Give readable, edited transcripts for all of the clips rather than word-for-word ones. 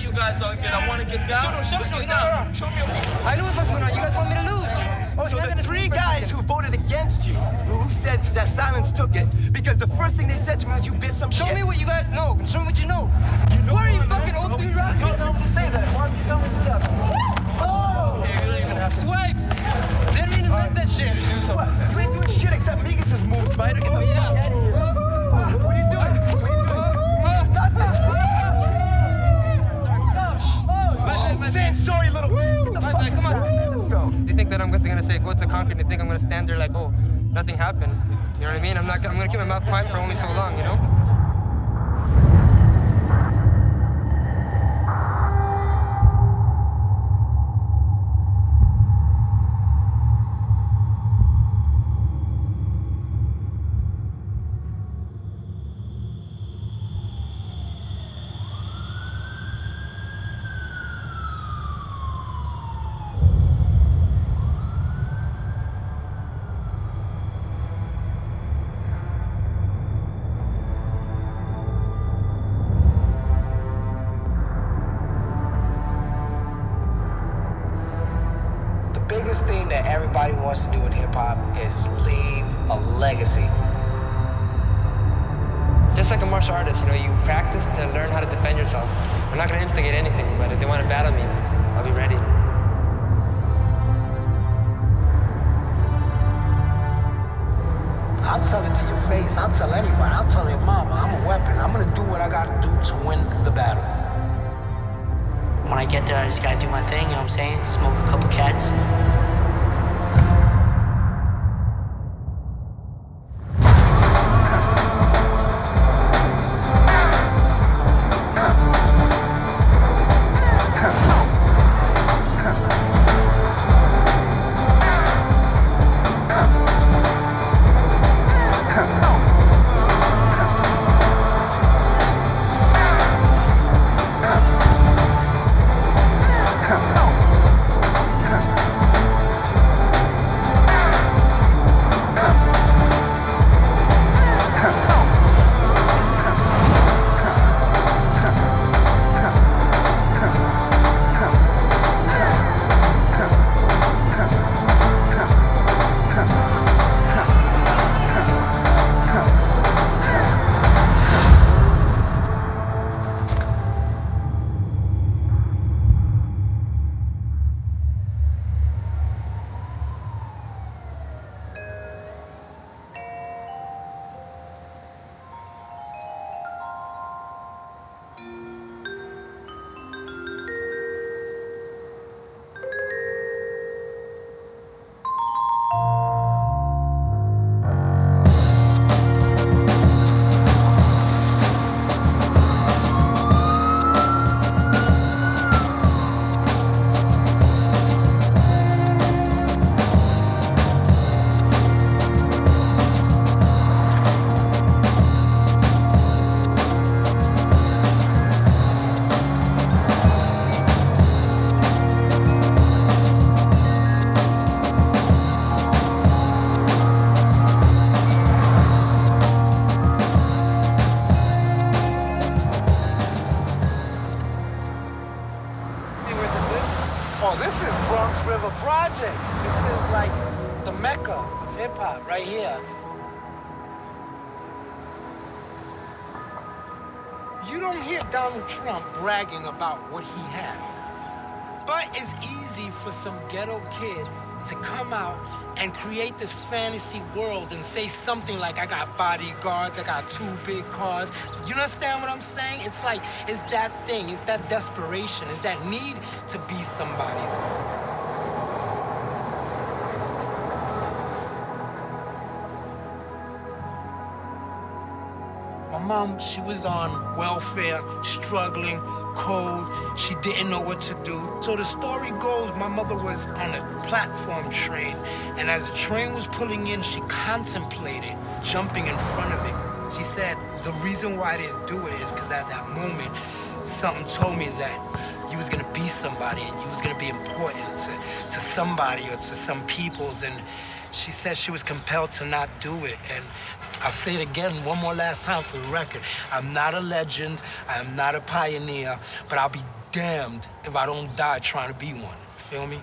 you guys are again. I want to get down. Let's get down. Show me. I know what the fuck's going on. You guys want me to lose. So the three guys who voted against you, who said that silence took it, because the first thing they said to me was you bit some shit. Show me what you guys know. Show me what you know. Why are you fucking old school rock? You tell me to say that. Why don't you tell me to do that? Oh! Hey, you don't even have to. Swipes! Didn't mean to invent that shit. What? You ain't doing shit except Migas' moves, Spider. Get the fuck out of here. What are you doing? Saying sorry, little. My bad, come on. Let's go. They think that I'm gonna say go to concrete. They think I'm gonna stand there like, oh, nothing happened. You know what I mean? I'm gonna keep my mouth quiet for only so long, you know? The biggest thing that everybody wants to do in hip-hop is leave a legacy. Just like a martial artist, you know, you practice to learn how to defend yourself. I'm not gonna instigate anything, but if they want to battle me, I'll be ready. I'll tell it to your face. I'll tell anybody. I'll tell your mama. I'm a weapon. I'm gonna do what I gotta do to win the battle. When I get there, I just gotta do my thing, you know what I'm saying? Smoke a couple cats. Oh, this is Bronx River Project. This is like the Mecca of hip-hop right here. You don't hear Donald Trump bragging about what he has. But it's easy for some ghetto kid to come out and create this fantasy world and say something like, I got bodyguards, I got 2 big cars. You understand what I'm saying? It's like, it's that thing, it's that desperation, it's that need to be somebody. My mom, she was on welfare, struggling, cold. She didn't know what to do. So the story goes, my mother was on a platform train, and as the train was pulling in, she contemplated jumping in front of it. She said, the reason why I didn't do it is because at that moment, something told me that you was gonna be somebody and you was gonna be important to somebody or to some peoples. And she said she was compelled to not do it. And I'll say it again one more last time for the record. I'm not a legend, I'm not a pioneer, but I'll be damned if I don't die trying to be one. Feel me?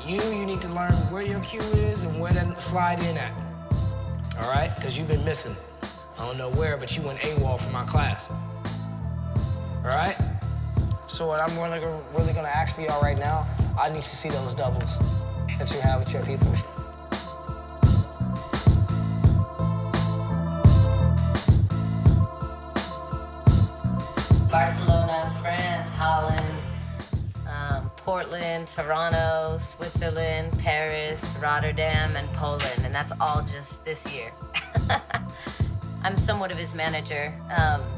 You need to learn where your cue is and where to slide in at. All right? Because you've been missing. I don't know where, but you went AWOL from my class. All right? So what I'm really gonna ask for y'all right now, I need to see those doubles that you have with your people. Barcelona, France, Holland, Portland, Toronto, Switzerland, Paris, Rotterdam, and Poland, and that's all just this year. I'm somewhat of his manager,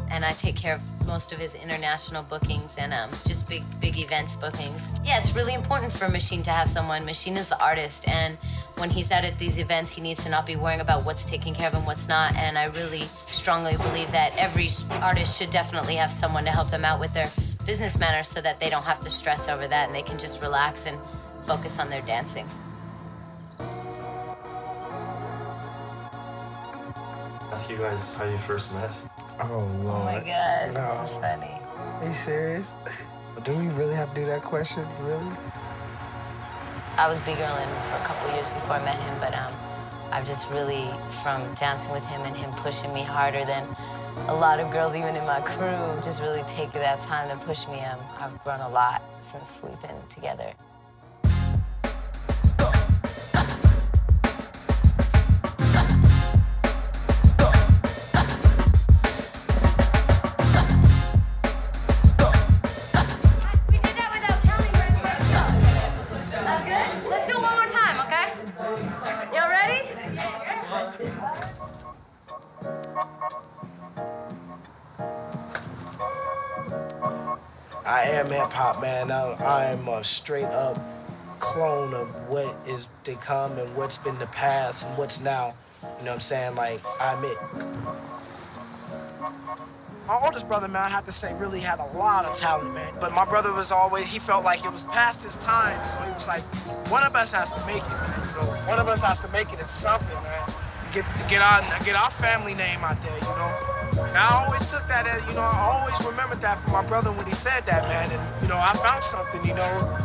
and I take care of most of his international bookings and just big events bookings. Yeah, it's really important for Machine to have someone. Machine is the artist, and when he's out at these events, he needs to not be worrying about what's taking care of him, what's not, and I really strongly believe that every artist should definitely have someone to help them out with their business matters so that they don't have to stress over that and they can just relax and focus on their dancing. Ask you guys how you first met. Oh, Lord. Oh my gosh, No. this is funny. Are you serious? Do we really have to do that question? Really? I was big-girling for a couple years before I met him, but I've just really, from dancing with him and him pushing me harder than a lot of girls, even in my crew, just really take that time to push me. I've grown a lot since we've been together. We did that without counting, right? That's good? Let's do it one more time, okay? Y'all ready? I am hip-hop, man. I am a straight-up clone of what is to come and what's been the past and what's now. You know what I'm saying? Like, I admit. My oldest brother, man, I have to say, really had a lot of talent, man. But my brother was always, he felt like it was past his time, so he was like, one of us has to make it, man. You know, one of us has to make it into something, man. Get our family name out there, you know. And I always took that as, you know, I always remembered that from my brother when he said that, man. And, you know, I found something, you know.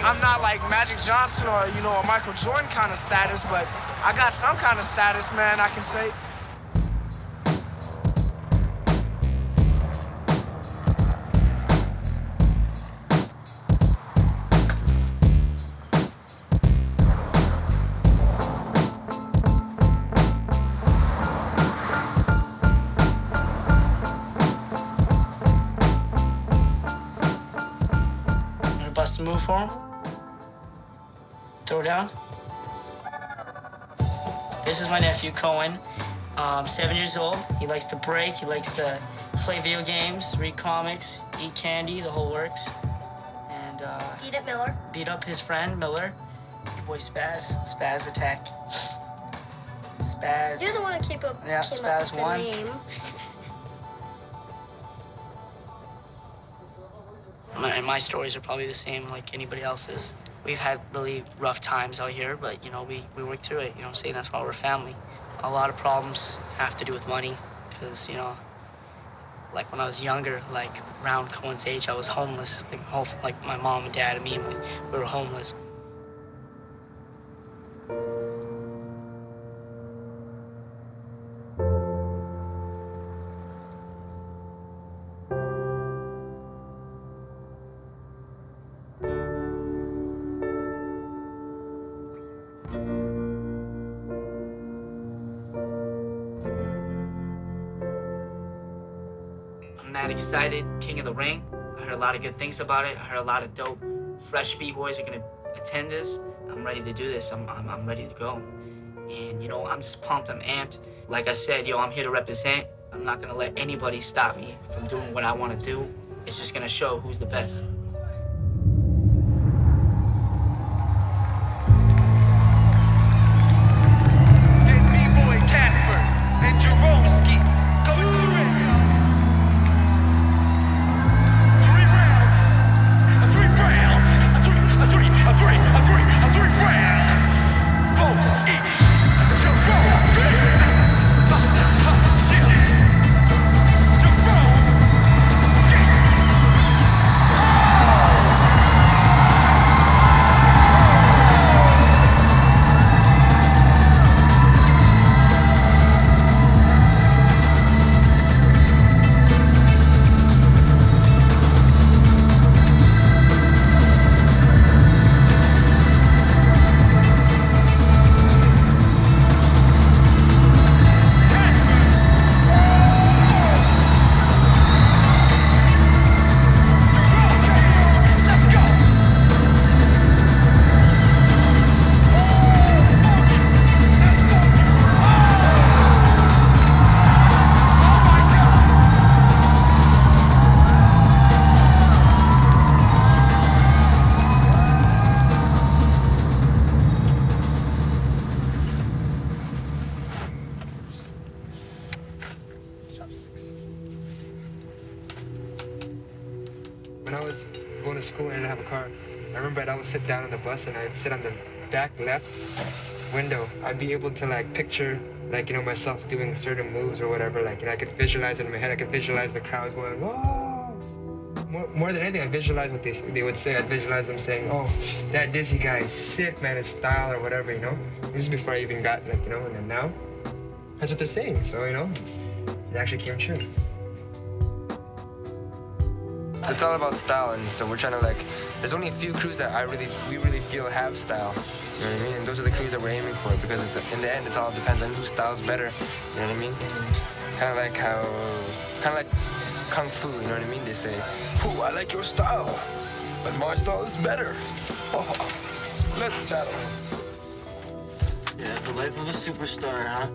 I'm not like Magic Johnson or, you know, a Michael Jordan kind of status, but I got some kind of status, man, I can say. Bust a move for him. Throw down. This is my nephew, Cohen. 7 years old. He likes to break. He likes to play video games, read comics, eat candy, the whole works. And Eat it, Miller. beat up his friend, Miller. Your boy Spaz. Spaz attack. Spaz. You're the one who came up Spaz with won. the name. And my stories are probably the same like anybody else's. We've had really rough times out here, but, you know, we work through it, you know what I'm saying? That's why we're family. A lot of problems have to do with money, because, you know, like when I was younger, like around Cohen's age, I was homeless. Like my mom and dad and me, we were homeless. mad excited. King of the Ring. I heard a lot of good things about it. I heard a lot of dope, fresh b-boys are gonna attend this. I'm ready to do this. I'm ready to go. And, you know, I'm just pumped. I'm amped. Like I said, yo, I'm here to represent. I'm not gonna let anybody stop me from doing what I want to do. It's just gonna show who's the best. When I was going to school and I didn't have a car, I remember I would sit down on the bus and I'd sit on the back left window. I'd be able to like picture like, you know, myself doing certain moves or whatever. Like, you know, I could visualize it in my head. I could visualize the crowd going, whoa. More than anything, I visualize what they would say. I'd visualize them saying, oh, that Dizzy guy is sick, man, his style or whatever, you know. This is before I even got, like, you know, and then now, that's what they're saying. So, you know, it actually came true. So it's all about style, and so we're trying to like, there's only a few crews that we really feel have style, you know what I mean? And those are the crews that we're aiming for, because it's, in the end, it all depends on whose style's better, you know what I mean? Kind of like Kung Fu, you know what I mean? They say, "Pooh, I like your style, but my style is better. Oh, let's battle." Yeah, the life of a superstar, huh?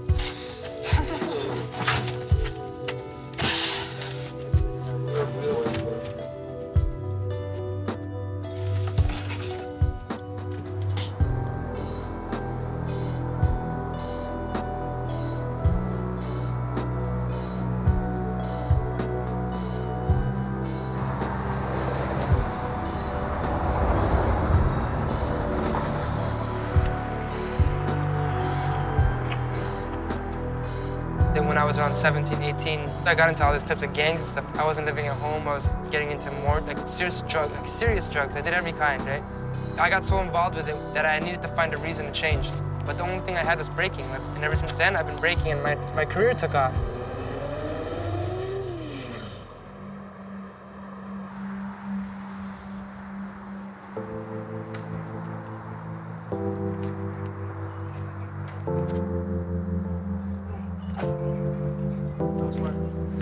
Then when I was around 17, 18, I got into all these types of gangs and stuff. I wasn't living at home. I was getting into more like serious drugs. I did every kind, right? I got so involved with it that I needed to find a reason to change. But the only thing I had was breaking. And ever since then, I've been breaking, and my career took off.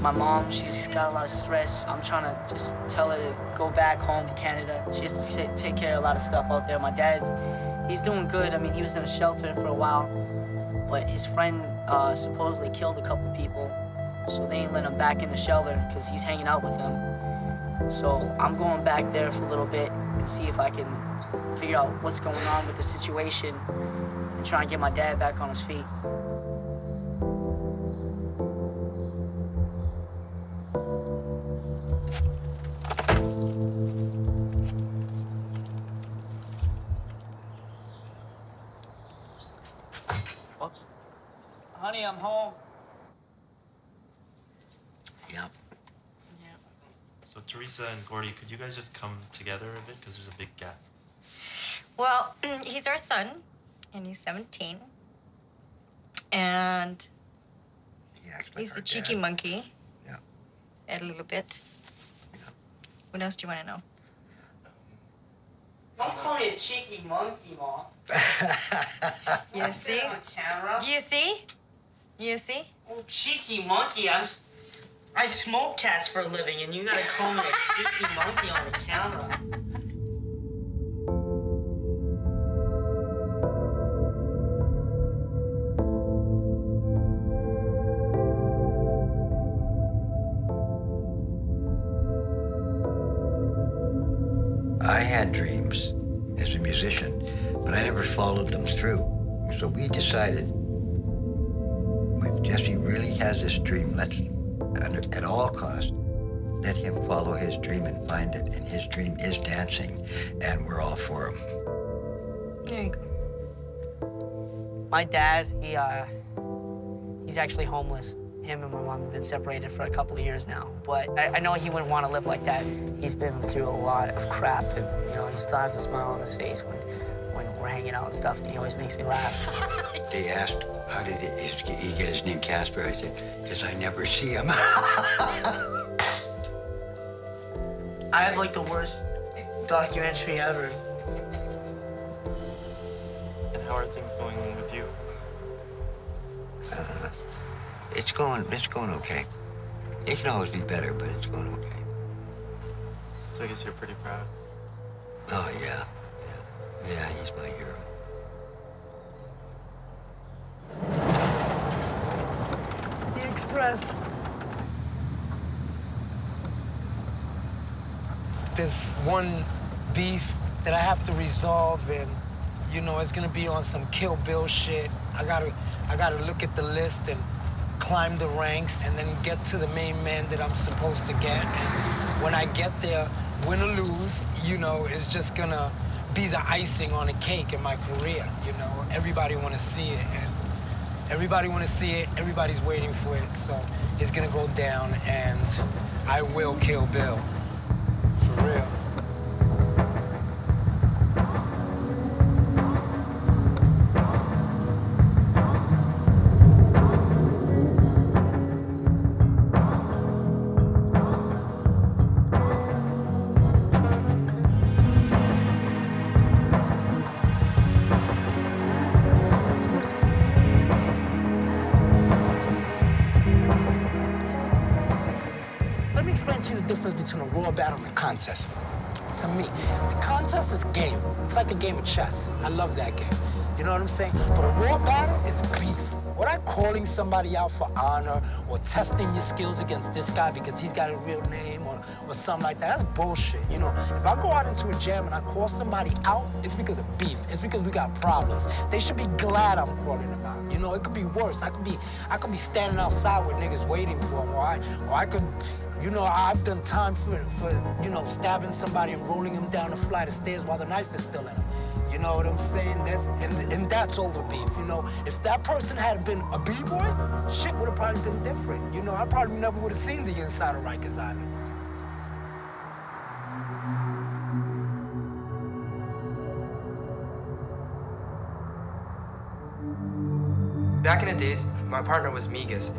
My mom, she's got a lot of stress. I'm trying to just tell her to go back home to Canada. She has to take care of a lot of stuff out there. My dad, he's doing good. I mean, he was in a shelter for a while, but his friend supposedly killed a couple people, so they ain't let him back in the shelter because he's hanging out with them. So I'm going back there for a little bit and see if I can figure out what's going on with the situation and try and get my dad back on his feet. Whoops. Honey, I'm home. Yep. Yeah. So Teresa and Gordy, could you guys just come together a bit? Because there's a big gap. Well, he's our son, and he's 17. And he's a cheeky monkey. Yeah. A little bit. Yeah. What else do you want to know? Don't call me a cheeky monkey, Mom. You see? On camera. Do you see? You see? Oh, cheeky monkey. I'm I smoke cats for a living, and you gotta call me a cheeky monkey on the camera. I had dreams as a musician, but I never followed them through. So we decided, if Jesse really has this dream, let's, at all costs, let him follow his dream and find it. And his dream is dancing, and we're all for him. There you go. My dad, he's actually homeless. Him and my mom have been separated for a couple of years now, but I know he wouldn't want to live like that. He's been through a lot of crap, and you know, he still has a smile on his face when we're hanging out and stuff, and he always makes me laugh. They asked, how did he get his name Casper? I said, because I never see him. I have like the worst documentary ever. And how are things going with you? It's going okay. It can always be better, but it's going okay. So I guess you're pretty proud. Oh, yeah. Yeah, he's my hero. It's the Express. There's one beef that I have to resolve, and you know it's gonna be on some Kill Bill shit. I gotta look at the list and climb the ranks and then get to the main man that I'm supposed to get. And when I get there, win or lose, you know, it's just gonna be the icing on the cake in my career, you know. Everybody wanna see it, and everybody wanna see it, everybody's waiting for it, so it's gonna go down, and I will kill Bill. For real. Let me explain to you the difference between a raw battle and a contest. To me, the contest is a game. It's like a game of chess. I love that game. You know what I'm saying? But a raw battle is beef. What I'm calling somebody out for honor or testing your skills against this guy because he's got a real name or something like that, that's bullshit. You know, if I go out into a jam and I call somebody out, it's because of beef. It's because we got problems. They should be glad I'm calling them out. You know, it could be worse. I could be standing outside with niggas waiting for them, or I could. You know, I've done time for you know, stabbing somebody and rolling him down a flight of stairs while the knife is still in him. You know what I'm saying? And that's over beef, you know? If that person had been a b-boy, shit would have probably been different. You know, I probably never would have seen the inside of Rikers Island. Back in the days, my partner was Migas.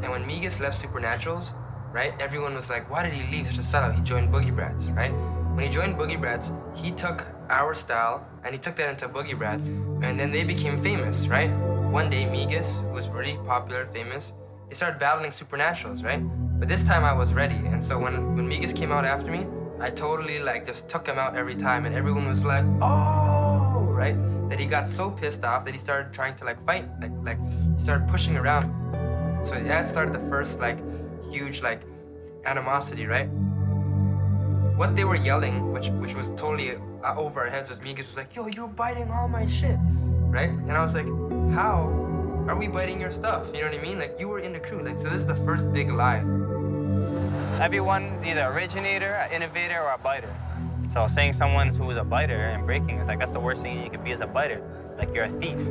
And when Migas left Supernaturals, right, everyone was like, why did he leave such a sellout? He joined Boogie Brats, right? When he joined Boogie Brats, he took our style and he took that into Boogie Brats, and then they became famous, right? One day, Migas, who was really popular and famous, he started battling Supernaturals, right? But this time I was ready, and so when Migas came out after me, I totally like just took him out every time, and everyone was like, oh, right? That he got so pissed off that he started trying to like fight, like he started pushing around. So that started the first like huge like animosity, right? What they were yelling, which was totally over our heads, was Migas was like, yo, you're biting all my shit, right? And I was like, how are we biting your stuff? You know what I mean? Like, you were in the crew. Like, so this is the first big lie. Everyone's either an originator, an innovator, or a biter. So saying someone who's a biter and breaking is like, that's the worst thing you could be as a biter. Like, you're a thief.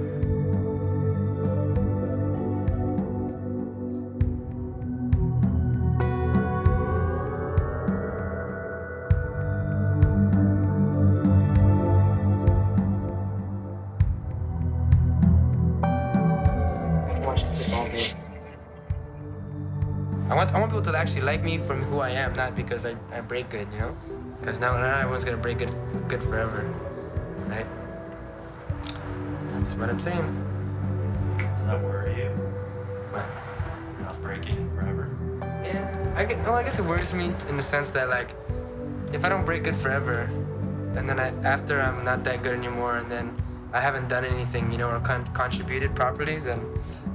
I want people to actually like me from who I am, not because I break good, you know? Because now everyone's gonna break good forever, right? That's what I'm saying. Does that worry you? What? Not breaking forever? Yeah. I guess it worries me in the sense that, like, if I don't break good forever, and then after I'm not that good anymore, and then I haven't done anything, you know, or contributed properly, then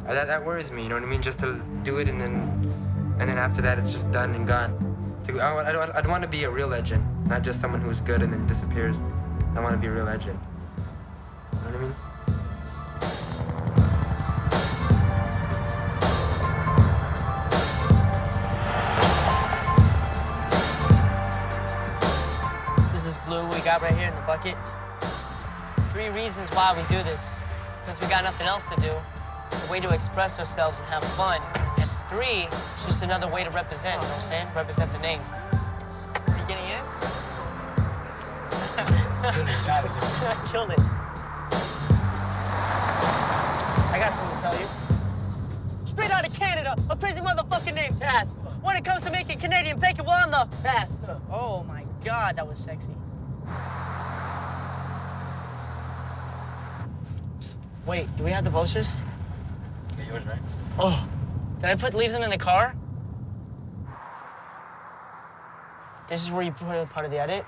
that worries me. You know what I mean? Just to do it, and then after that, it's just done and gone. I'd want to be a real legend, not just someone who's good and then disappears. I want to be a real legend. You know what I mean? We got right here in the bucket. 3 reasons why we do this. Because we got nothing else to do. It's a way to express ourselves and have fun. And 3, it's just another way to represent, you know what I'm saying? Represent the name. Are you getting in? Killed it. I got something to tell you. Straight out of Canada, a crazy motherfucker named Pastor. When it comes to making Canadian bacon, well, I'm the Pastor. Oh my God, that was sexy. Wait, do we have the posters? You got yours, right? Oh, did I leave them in the car? This is where you put a part of the edit,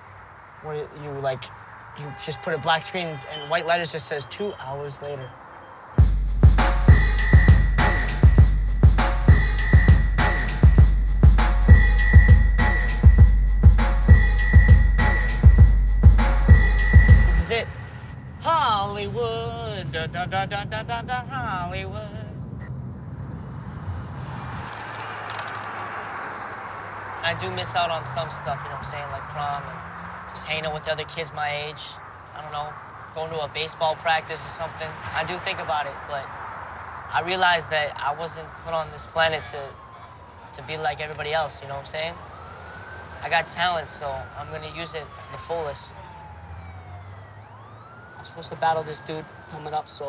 where you just put a black screen and white letters just says 2 hours later. This is it. Hollywood, da da da da da da da, Hollywood. I do miss out on some stuff, you know what I'm saying, like prom and just hanging out with the other kids my age. I don't know, going to a baseball practice or something. I do think about it, but I realized that I wasn't put on this planet to be like everybody else, you know what I'm saying? I got talent, so I'm gonna use it to the fullest. I'm supposed to battle this dude coming up, so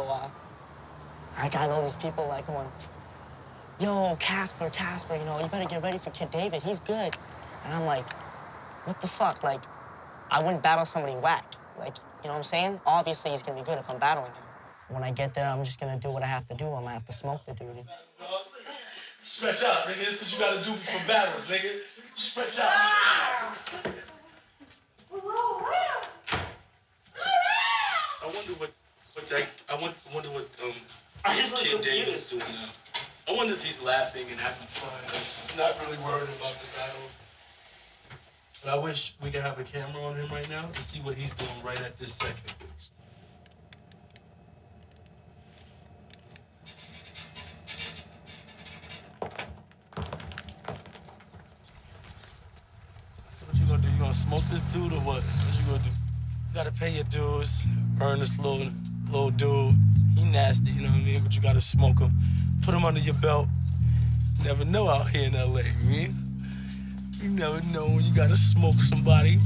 I got all these people like going, yo, Casper, you know, you better get ready for Kid David, he's good. And I'm like, what the fuck? Like, I wouldn't battle somebody whack. Like, you know what I'm saying? Obviously, he's gonna be good if I'm battling him. When I get there, I'm just gonna do what I have to do. I'm gonna have to smoke the dude. Stretch out, nigga. This is what you gotta do for battles, nigga. Stretch out. I wonder what Kid David's doing now. I wonder if he's laughing and having fun, not really worried about the battle. But I wish we could have a camera on him right now to see what he's doing right at this second. So what you gonna do? You gonna smoke this dude or what? What you gonna do? You gotta pay your dues, burn this little dude. He nasty, you know what I mean? But you gotta smoke him. Put him under your belt. You never know out here in LA, man. You never know when you gotta smoke somebody.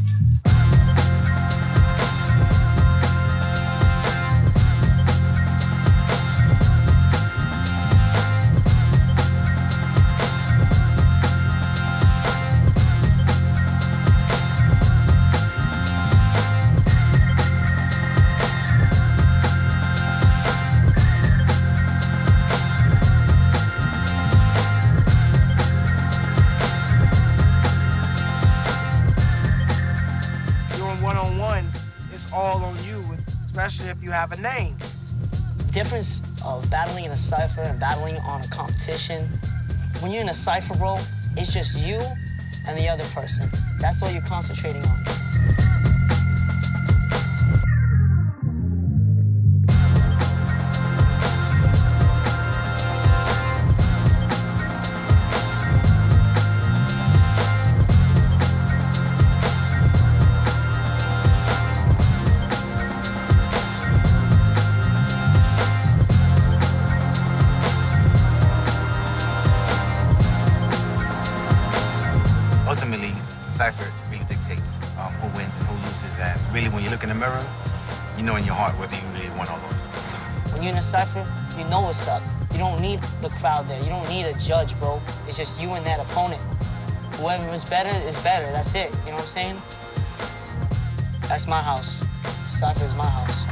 Especially if you have a name. The difference of battling in a cypher and battling on a competition, when you're in a cypher, bro, it's just you and the other person. That's all you're concentrating on. Ultimately, the cipher really dictates who wins and who loses. And really, when you look in the mirror, you know in your heart whether you really won or lost. When you're in a cipher, you know what's up. You don't need the crowd there. You don't need a judge, bro. It's just you and that opponent. Whoever is better is better. That's it. You know what I'm saying? That's my house. Cipher is my house.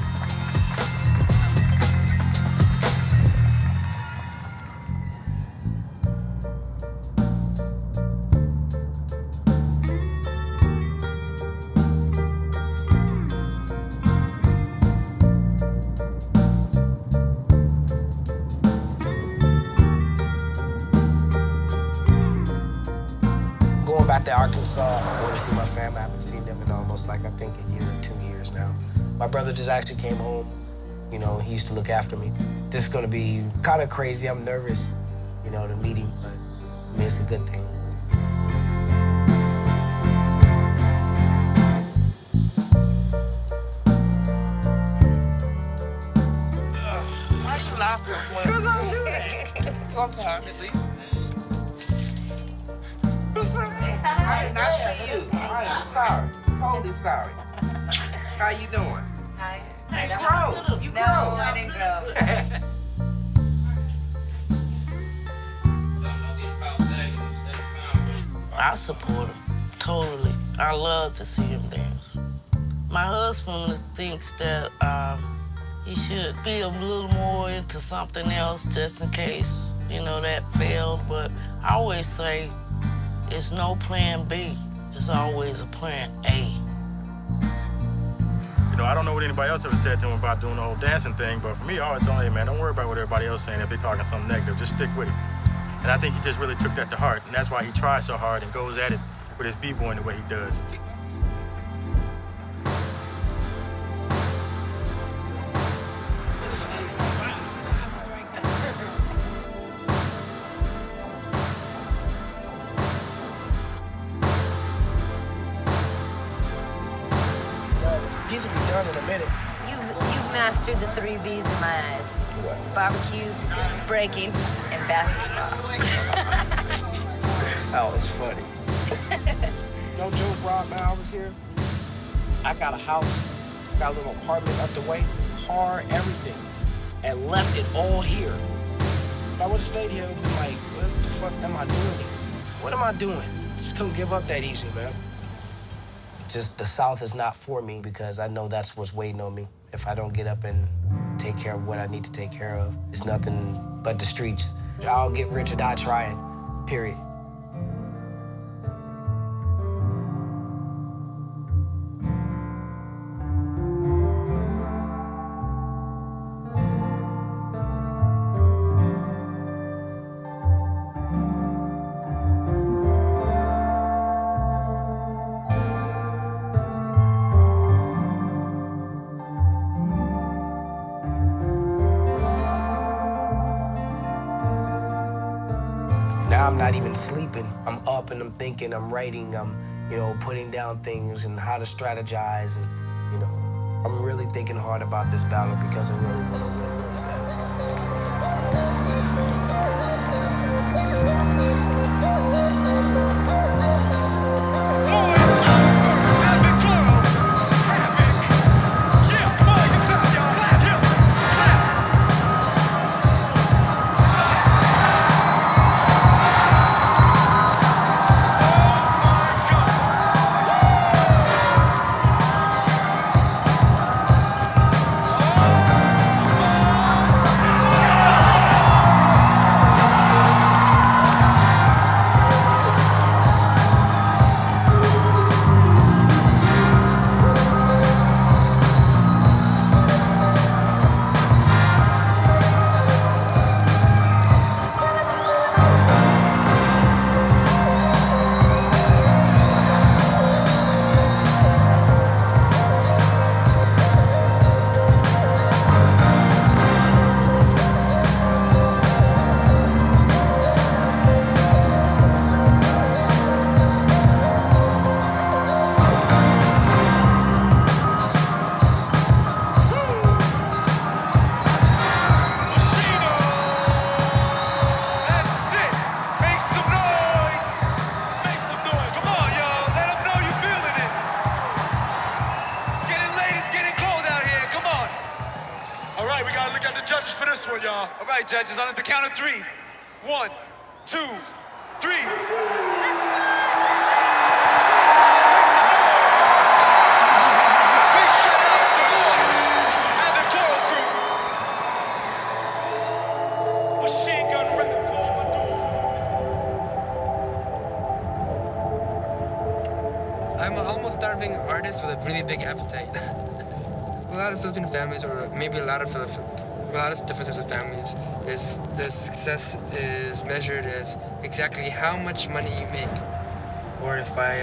I want to see my family. I haven't seen them in almost, like, I think a year or 2 years now. My brother just actually came home. You know, he used to look after me. This is gonna be kind of crazy. I'm nervous, you know, to meet him, but I mean, it's a good thing. Why you lie so much? Because I do that. Sometimes, at least. I did not say you. I am sorry. Totally sorry. How you doing? Hi. Hey, grow. You grow. No, I didn't grow. I support him, totally. I love to see him dance. My husband thinks that he should be a little more into something else just in case, you know, that failed. But I always say, it's no plan B. It's always a plan A. You know, I don't know what anybody else ever said to him about doing the whole dancing thing, but for me, I always tell him, hey, man, don't worry about what everybody else is saying. If they're talking something negative, just stick with it. And I think he just really took that to heart, and that's why he tries so hard and goes at it with his b-boying the way he does. These will be done in a minute. You've mastered the 3 B's in my eyes. What? Barbecue, breaking, and basketball. Oh, it's funny. No joke, Rob, man, I was here. I got a house, got a little apartment up the way, car, everything, and left it all here. If I would have stayed here, I would have been like, what the fuck am I doing? What am I doing? Just couldn't give up that easy, man. Just the South is not for me because I know that's what's waiting on me. If I don't get up and take care of what I need to take care of, it's nothing but the streets. I'll get rich or die trying, period. Now I'm not even sleeping. I'm up and I'm thinking, I'm writing, I'm, you know, putting down things and how to strategize. And, you know, I'm really thinking hard about this battle because I really want to win really bad. For this one, y'all. All right, judges, on the count of 3. 1, 2, 3. Big shout outs to Jordan and the Toro crew. Machine gun rap for my I'm an almost starving artist with a really big appetite. A lot of Filipino families, or maybe a lot of different types of families, their success is measured as exactly how much money you make. Or if I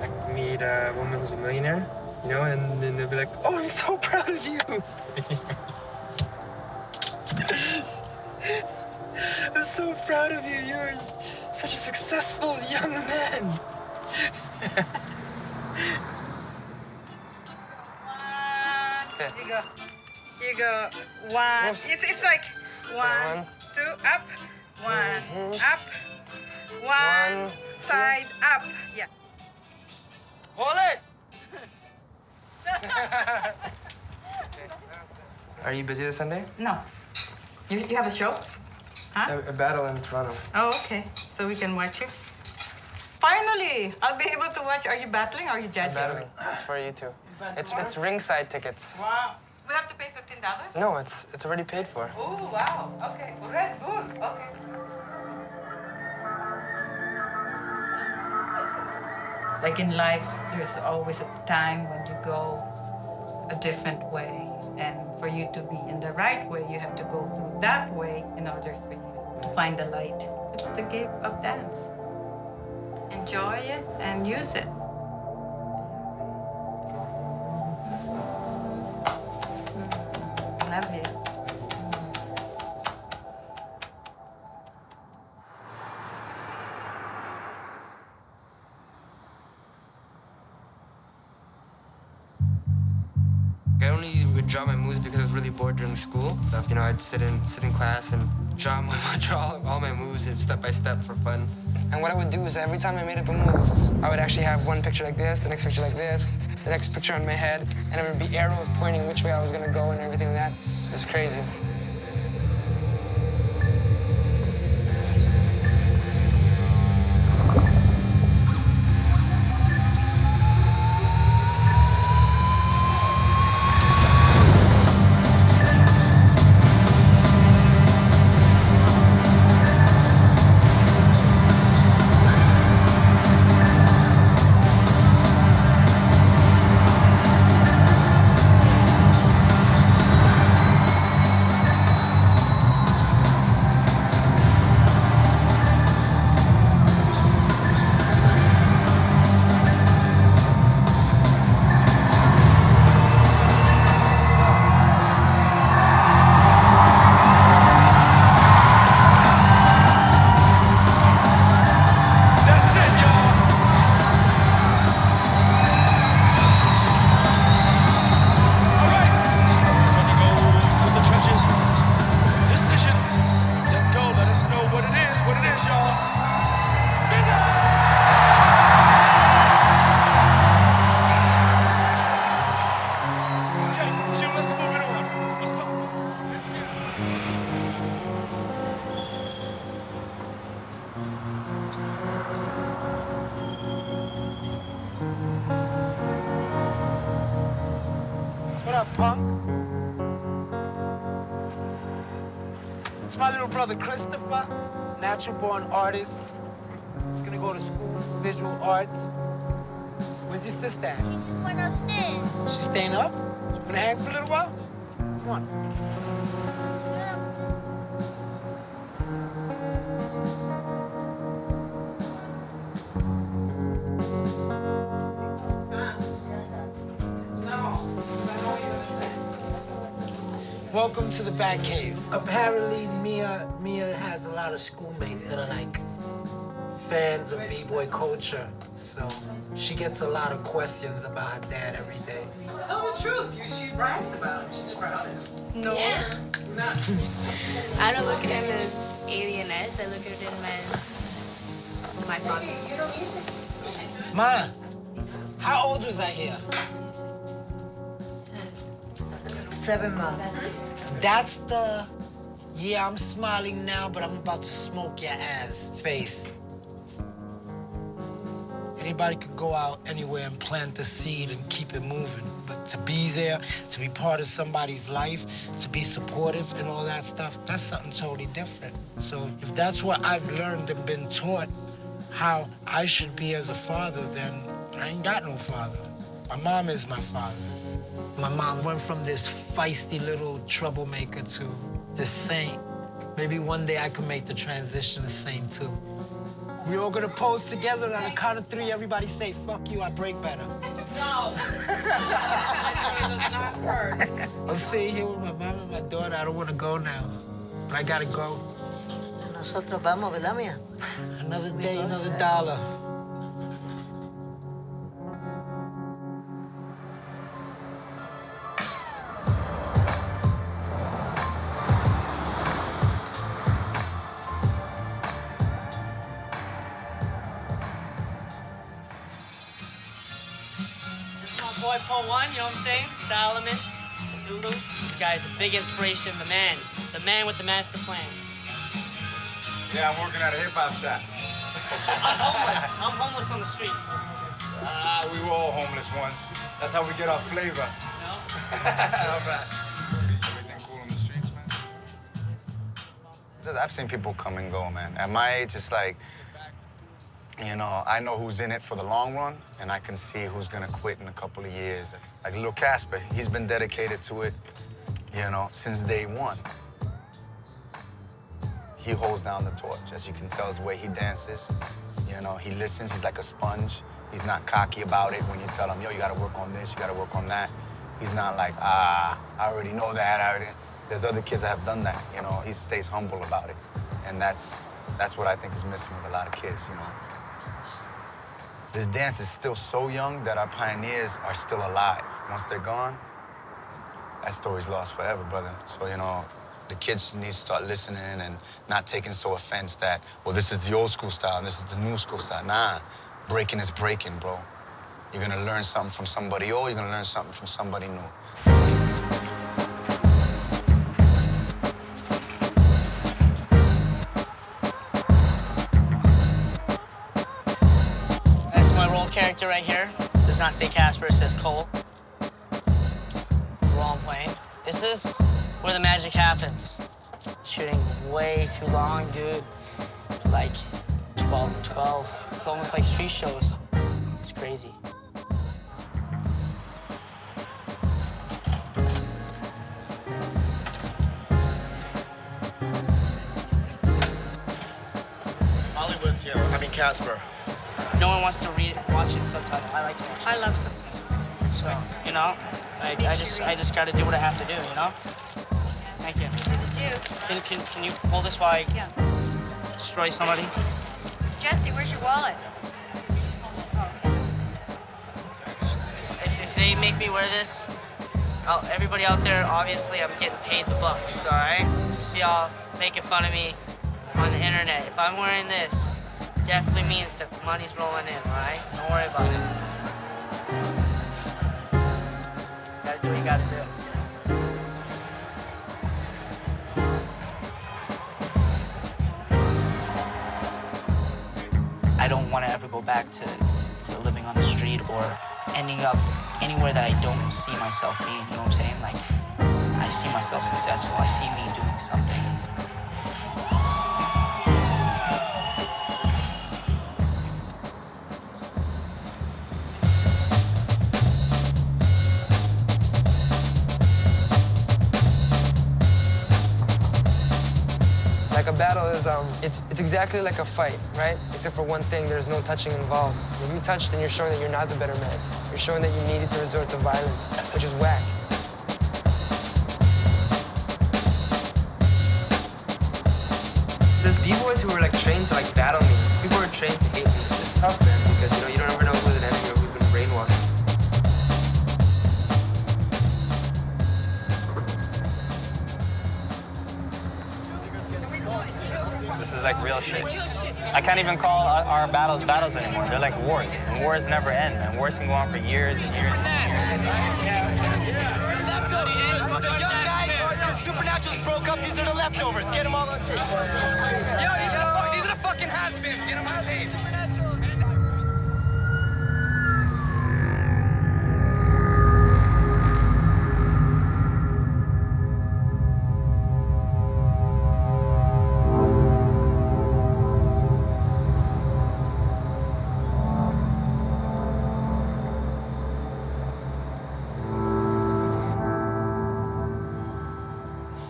like meet a woman who's a millionaire, you know, and then they'll be like, "Oh, I'm so proud of you." I'm so proud of you. You're such a successful young man. Okay. You go one. It's like one, two, up, one, up, one, side, up. Yeah. Ole! Are you busy this Sunday? No. You have a show? Huh? A battle in Toronto. Oh, okay. So we can watch you. Finally, I'll be able to watch. Are you battling or are you judging? Battling. It's for you too. It's ringside tickets. Wow. We have to pay $15? No, it's already paid for. Oh, wow. Okay. Good. Okay. Like in life, there's always a time when you go a different way. And for you to be in the right way, you have to go through that way in order for you to find the light. It's the gift of dance. Enjoy it and use it. Love you. I only would draw my moves because I was really bored during school. You know, I'd sit in class and draw all my moves and step by step for fun. And what I would do is every time I made up a move, I would actually have one picture like this, the next picture like this, the next picture on my head, and there would be arrows pointing which way I was gonna go and everything like that. It was crazy. What up, punk? It's my little brother Christopher, natural-born artist. He's gonna go to school for visual arts. Where's your sister at? She just went upstairs. She's staying up? You wanna hang for a little while? Come on. Welcome to the Bat Cave. Apparently, Mia has a lot of schoolmates that are like fans of b-boy culture. So she gets a lot of questions about her dad every day. Tell the truth. She brags about him. She's proud of him. No. Yeah. Not. I don't look at him as alienist. I look at him as my father. Ma, how old was I here? 7 months. That's the, yeah, I'm smiling now, but I'm about to smoke your ass face. Anybody could go out anywhere and plant the seed and keep it moving. But to be there, to be part of somebody's life, to be supportive and all that stuff, that's something totally different. So if that's what I've learned and been taught how I should be as a father, then I ain't got no father. My mom is my father. My mom went from this feisty little troublemaker to this saint. Maybe one day I could make the transition to saint too. We all gonna pose together, and on the count of 3, everybody say, fuck you, I break better. No. Not hurt. I'm sitting here with my mom and my daughter. I don't want to go now, but I gotta go. Nosotros vamos, ¿verdad, mía? Another day, another dollar. Boy, Paul 1, you know what I'm saying? Style elements, Zulu. This guy's a big inspiration, the man with the master plan. Yeah, I'm working at a hip-hop shop. I'm homeless on the streets. We were all homeless once. That's how we get our flavor. No? All right. Everything cool on the streets, man? I've seen people come and go, man. At my age, it's like, you know, I know who's in it for the long run, and I can see who's gonna quit in a couple of years. Like Lil Casper, he's been dedicated to it, you know, since day one. He holds down the torch. As you can tell, the way he dances, you know, he listens. He's like a sponge. He's not cocky about it when you tell him, yo, you gotta work on this, you gotta work on that. He's not like, I already know that. There's other kids that have done that, you know. He stays humble about it. And that's what I think is missing with a lot of kids, you know. This dance is still so young that our pioneers are still alive. Once they're gone, that story's lost forever, brother. So, you know, the kids need to start listening and not taking so offense that, well, this is the old school style and this is the new school style. Nah, breaking is breaking, bro. You're gonna learn something from somebody old, you're gonna learn something from somebody new. Character right here does not say Casper, it says Cole. It's the role I'm playing. This is where the magic happens. Shooting way too long, dude. Like 12 to 12. It's almost like street shows. It's crazy. Hollywood's here. I mean, Casper. No one wants to watch it subtitle. I like to watch it. I love subtitles. So, you know, I just got to do what I have to do, you know? Thank you. Can you hold this while I destroy somebody? Jesse, where's your wallet? If they make me wear this, everybody out there, obviously, I'm getting paid the bucks, all right? Just y'all making fun of me on the internet. If I'm wearing this, definitely means that the money's rolling in, all right? Don't worry about it. Gotta do what you gotta do. I don't want to ever go back to living on the street or ending up anywhere that I don't see myself being, you know what I'm saying? Like, I see myself successful. I see me doing something. Like a battle is, it's exactly like a fight, right? Except for one thing, there's no touching involved. If you touch, then you're showing that you're not the better man. You're showing that you needed to resort to violence, which is whack. There's b-boys who were like trained to like battle me. People were trained to hate me. It's tough, man, because you know you don't ever know who's an enemy or who's been brainwashed. This is like real shit. I can't even call our battles battles anymore. They're like wars, and wars never end, man. Wars can go on for years and years. Supernaturals broke up. These are the leftovers. Get them all on tape. Yo, these are the fucking has-beens. Get them on tape.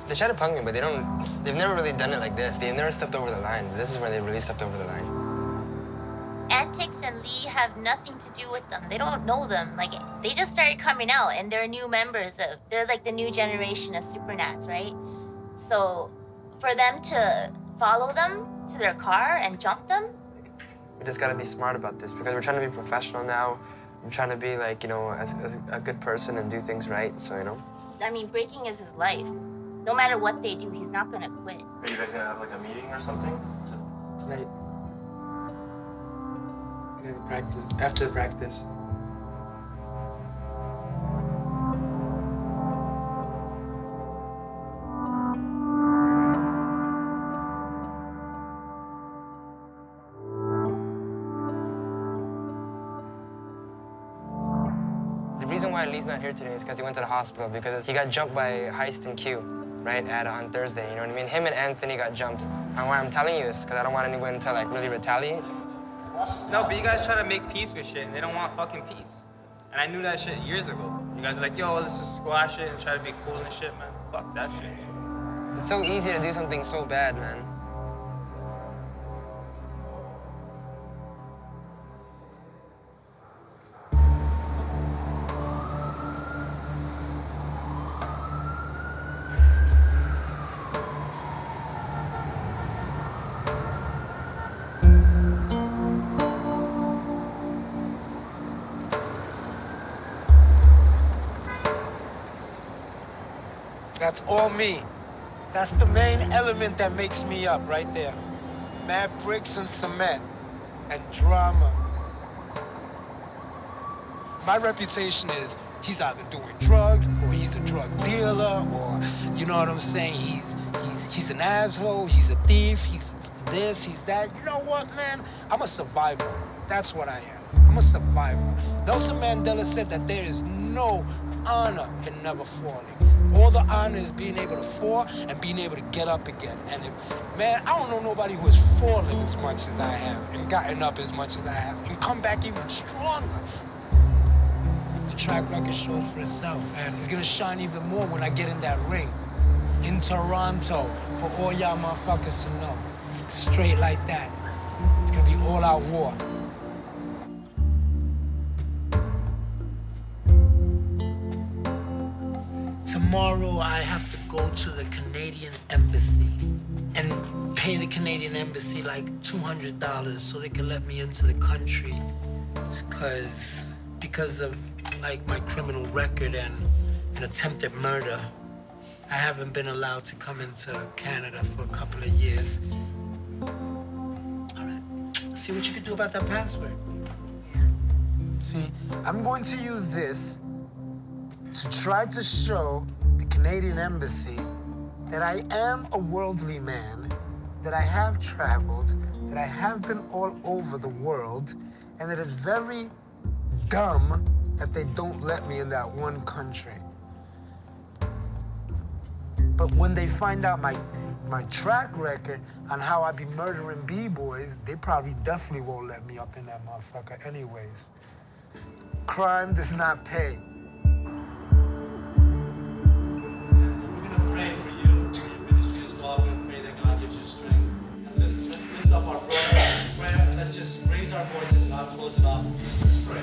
They try to punk me, but they've never really done it like this. They've never stepped over the line. This is where they really stepped over the line. really have nothing to do with them. They don't know them. Like, they just started coming out, and they're new members of, they're like the new generation of Supernats, right? So for them to follow them to their car and jump them. We just gotta be smart about this because we're trying to be professional now. I'm trying to be like, you know, as a good person and do things right, so, you know. I mean, breaking is his life. No matter what they do, he's not gonna quit. Are you guys gonna have like a meeting or something? Tonight. We're gonna practice, after practice. The reason why Lee's not here today is because he went to the hospital because he got jumped by Heist and Q, right, on Thursday, you know what I mean? Him and Anthony got jumped. And why I'm telling you this, because I don't want anyone to, like, really retaliate. No, but you guys try to make peace with shit, and they don't want fucking peace. And I knew that shit years ago. You guys are like, yo, let's just squash it and try to be cool and shit, man. Fuck that shit. It's so easy to do something so bad, man. That's all me. That's the main element that makes me up right there. Mad bricks and cement and drama. My reputation is he's either doing drugs or he's a drug dealer or, you know what I'm saying, he's an asshole, he's a thief, he's this, he's that. You know what, man? I'm a survivor. That's what I am. I'm a survivor. Nelson Mandela said that there is no honor in never falling. All the honor is being able to fall and being able to get up again. And man, I don't know nobody who has fallen as much as I have and gotten up as much as I have and come back even stronger. The track record shows for itself, and it's gonna shine even more when I get in that ring in Toronto for all y'all motherfuckers to know. It's straight like that. It's gonna be all-out war. Tomorrow, I have to go to the Canadian Embassy and pay the Canadian Embassy like $200 so they can let me into the country because of like my criminal record and an attempted murder. I haven't been allowed to come into Canada for a couple of years. All right, see what you can do about that password. See, I'm going to use this to try to show the Canadian Embassy that I am a worldly man, that I have traveled, that I have been all over the world, and that it's very dumb that they don't let me in that one country. But when they find out my track record on how I be murdering b-boys, they probably definitely won't let me up in that motherfucker anyways. Crime does not pay. Pray for you. Your ministry as well. We pray that God gives you strength. And let's lift up our brother in prayer and let's just raise our voices and I'll close it off. Let's pray.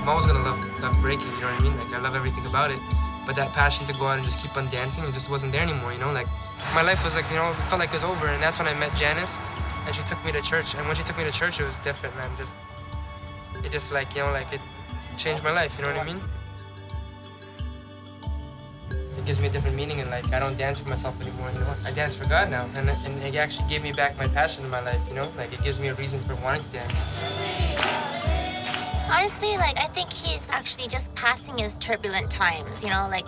I'm always gonna love breaking, you know what I mean? Like, I love everything about it. But that passion to go out and just keep on dancing, it just wasn't there anymore, you know? Like, my life was like, you know, it felt like it was over. And that's when I met Janice, and she took me to church. And when she took me to church, it was different, man. It just like, you know, like, it changed my life, you know what I mean? It gives me a different meaning in life. I don't dance for myself anymore, you know? I dance for God now, and it actually gave me back my passion in my life, you know? Like, it gives me a reason for wanting to dance. Honestly, like, I think he's actually just passing his turbulent times, you know, like,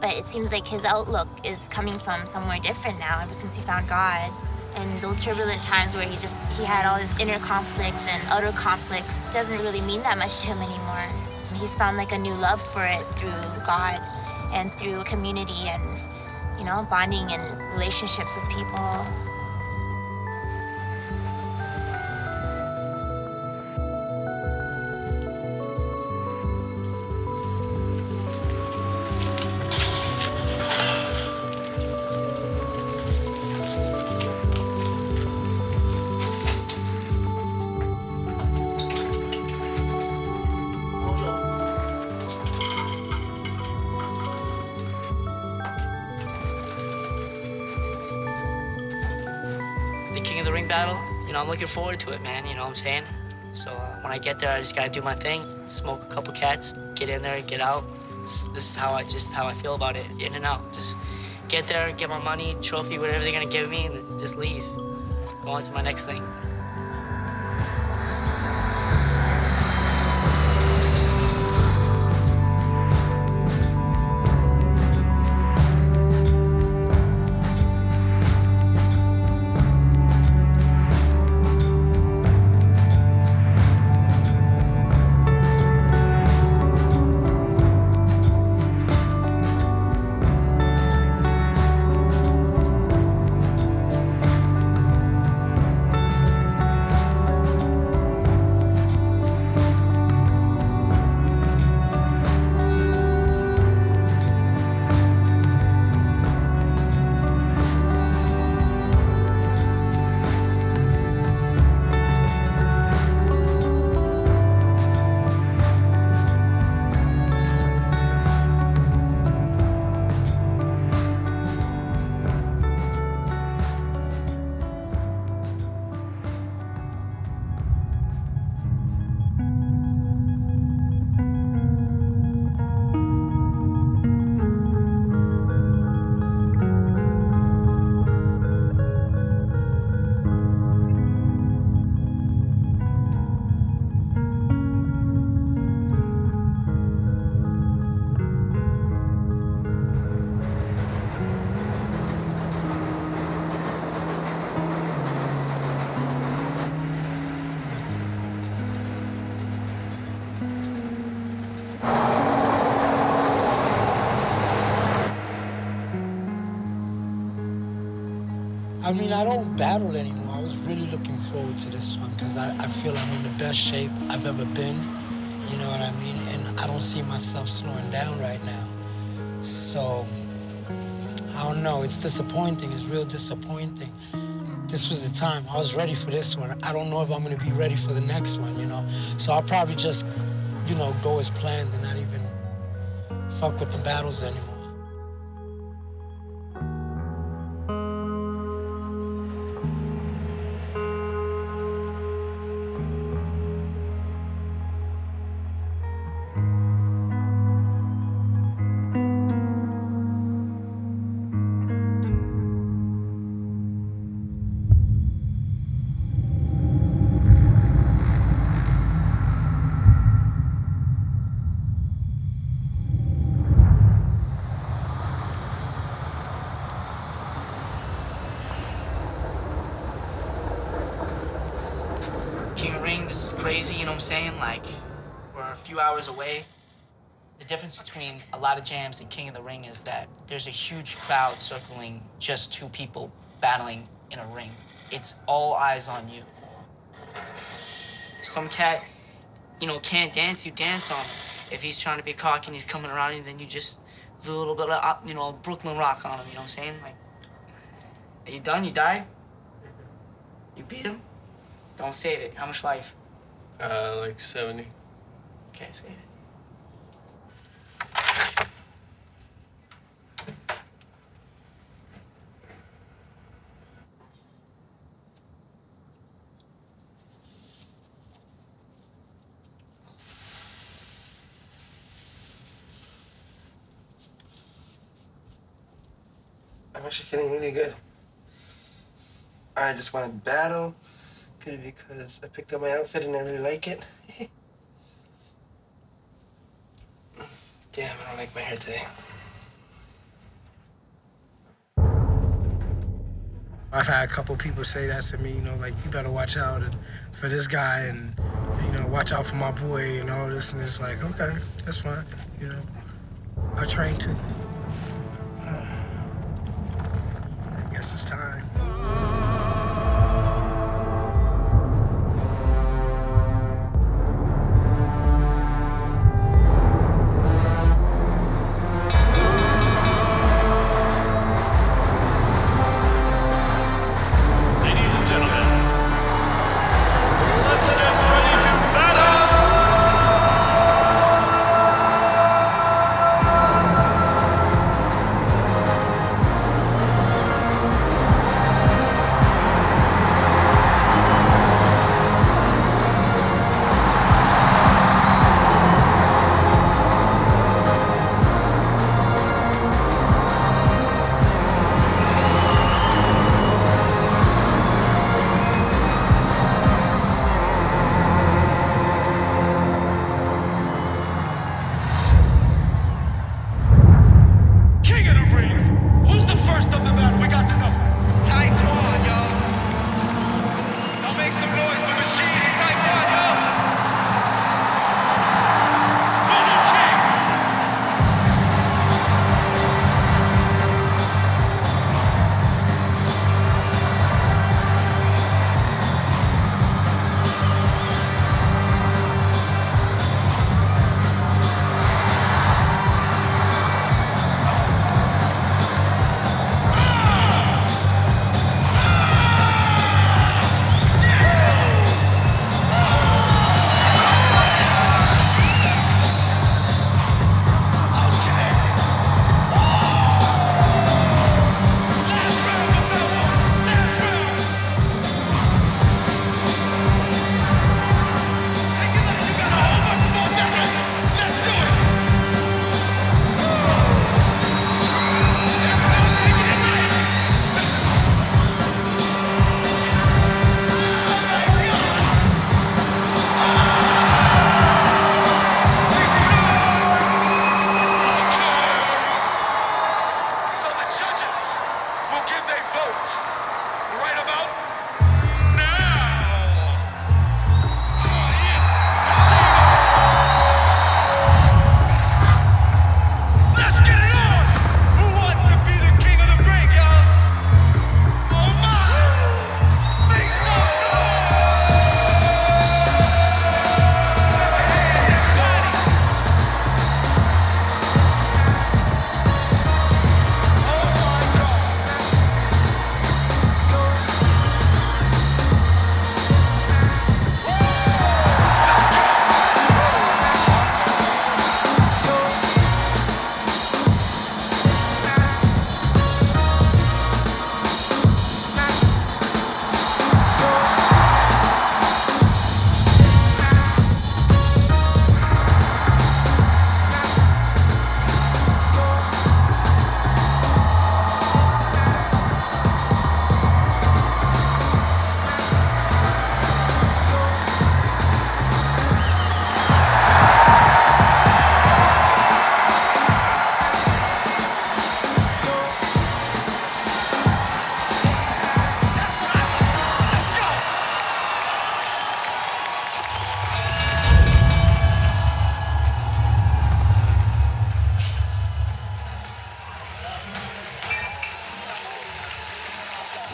but it seems like his outlook is coming from somewhere different now ever since he found God. And those turbulent times where he had all his inner conflicts and outer conflicts doesn't really mean that much to him anymore. He's found like a new love for it through God and through community and, you know, bonding and relationships with people. the King of the Ring battle. You know, I'm looking forward to it, man. You know what I'm saying? So when I get there, I just gotta do my thing, smoke a couple cats, get in there, get out. This is how I feel about it, in and out. Just get there, get my money, trophy, whatever they're gonna give me, and then just leave. Go on to my next thing. I mean, I don't battle anymore. I was really looking forward to this one because I feel I'm in the best shape I've ever been. You know what I mean? And I don't see myself slowing down right now. So, I don't know. It's disappointing. It's real disappointing. This was the time. I was ready for this one. I don't know if I'm going to be ready for the next one, you know? So I'll probably just, you know, go as planned and not even fuck with the battles anymore. This is crazy, you know what I'm saying? Like, we're a few hours away. The difference between a lot of jams and King of the Ring is that there's a huge crowd circling just two people battling in a ring. It's all eyes on you. Some cat, you know, can't dance, you dance on him. If he's trying to be cocky and he's coming around you, then you just do a little bit of, you know, Brooklyn rock on him, you know what I'm saying? Like, are you done? You died? You beat him? Don't save it. How much life? Like 70. Okay, save it. I'm actually feeling really good. I just wanted to battle. Could it be because I picked up my outfit and I really like it? Damn, I don't like my hair today. I've had a couple people say that to me, you know, like, you better watch out for this guy and, you know, watch out for my boy and all this. And it's like, okay, that's fine, you know. I train too. I guess it's time.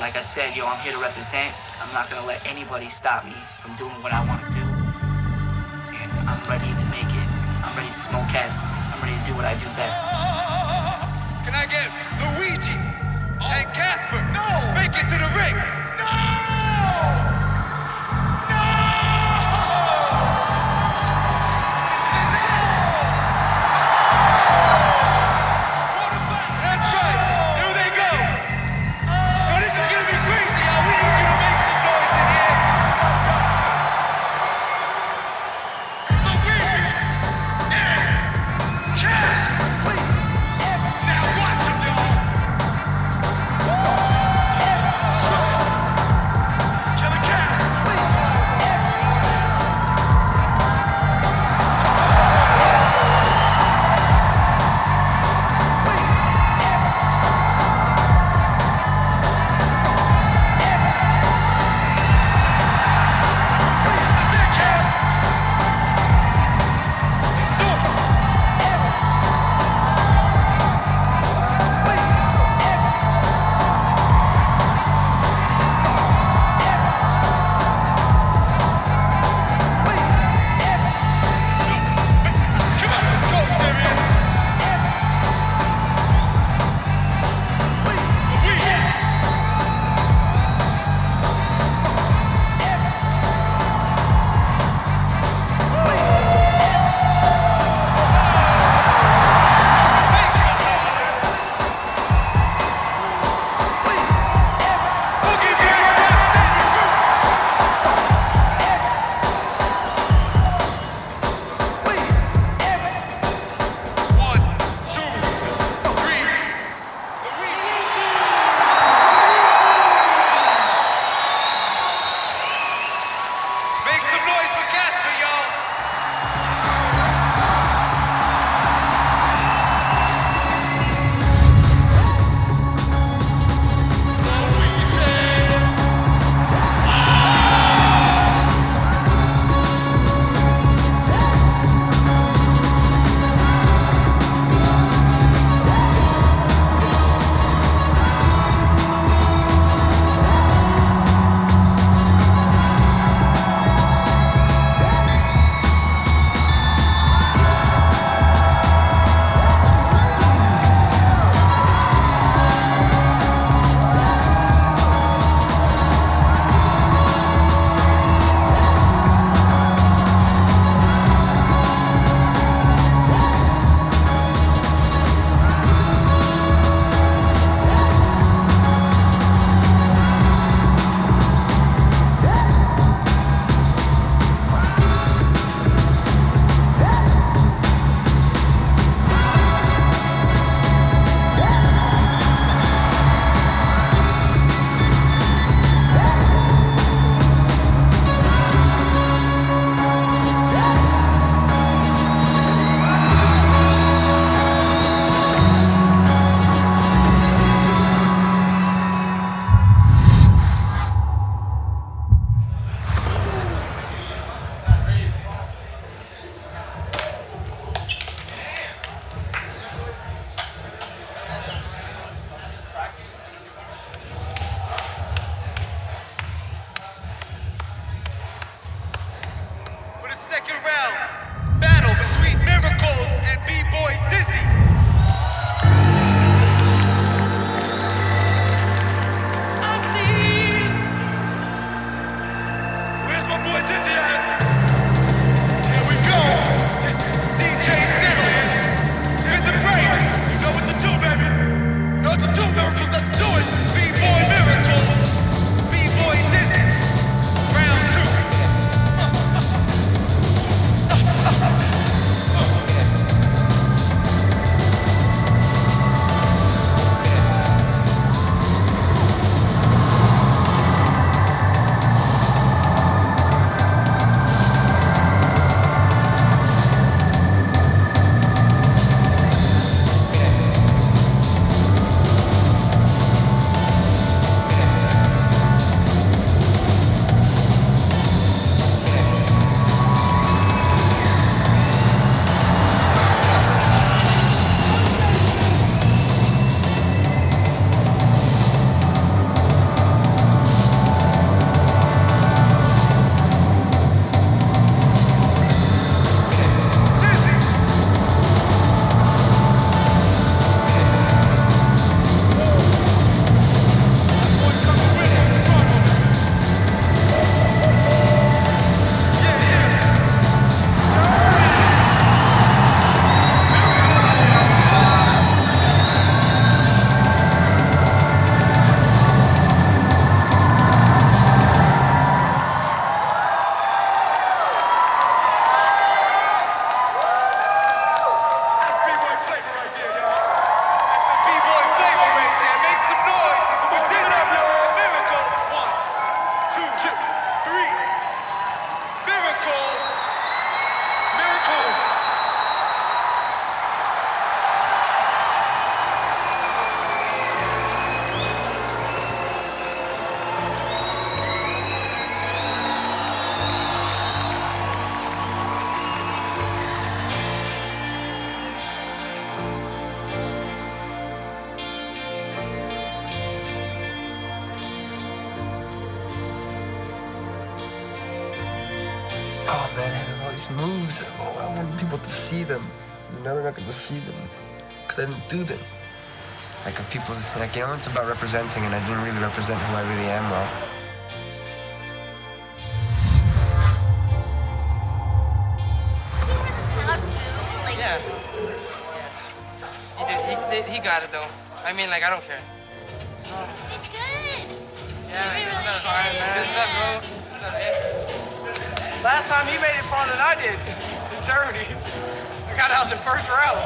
like I said, yo, I'm here to represent. I'm not gonna let anybody stop me from doing what I want to do. And I'm ready to make it. I'm ready to smoke cats. I'm ready to do what I do best. Can I get Luigi and Casper? No! Make it to the ring! No! No! That's right! Here they go! Yo, this is gonna be crazy, y'all! We need you to make some noise in here! Luigi and Casper! man, I had all these moves. And, oh, I wanted people to see them. I'm never not going to see them because I didn't do them. Like, if people, like, you know, it's about representing, and I didn't really represent who I really am well. Yeah. He got it, though. I mean, like, I don't care. You did good. Yeah, You man, really fine, did. man. Good stuff, bro. What's up, man? Last time he made it farther than I did in Germany. I got out in the first round.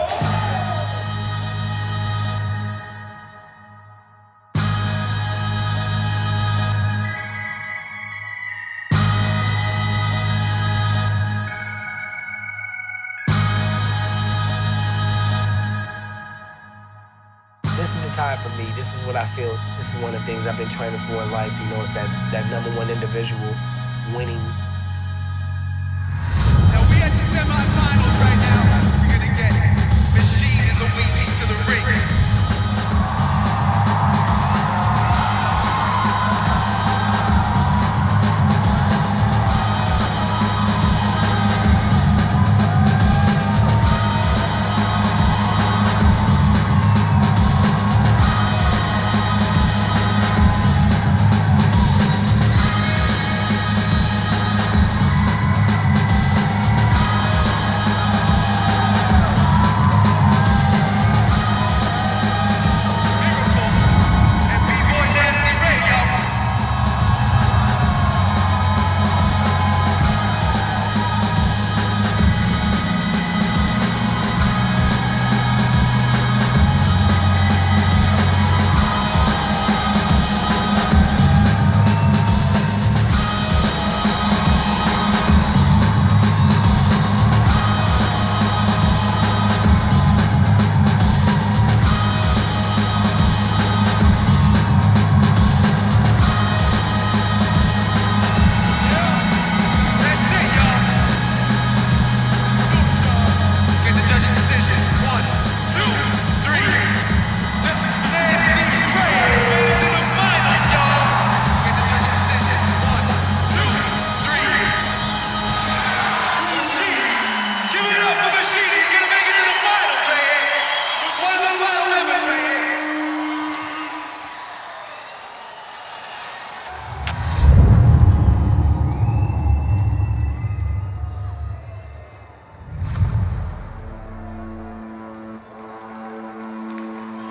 This is the time for me. This is what I feel. This is one of the things I've been training for in life. You know, it's that #1 individual winning. Now we at the semifinals right now. We're gonna get Machine and Luigi to the ring.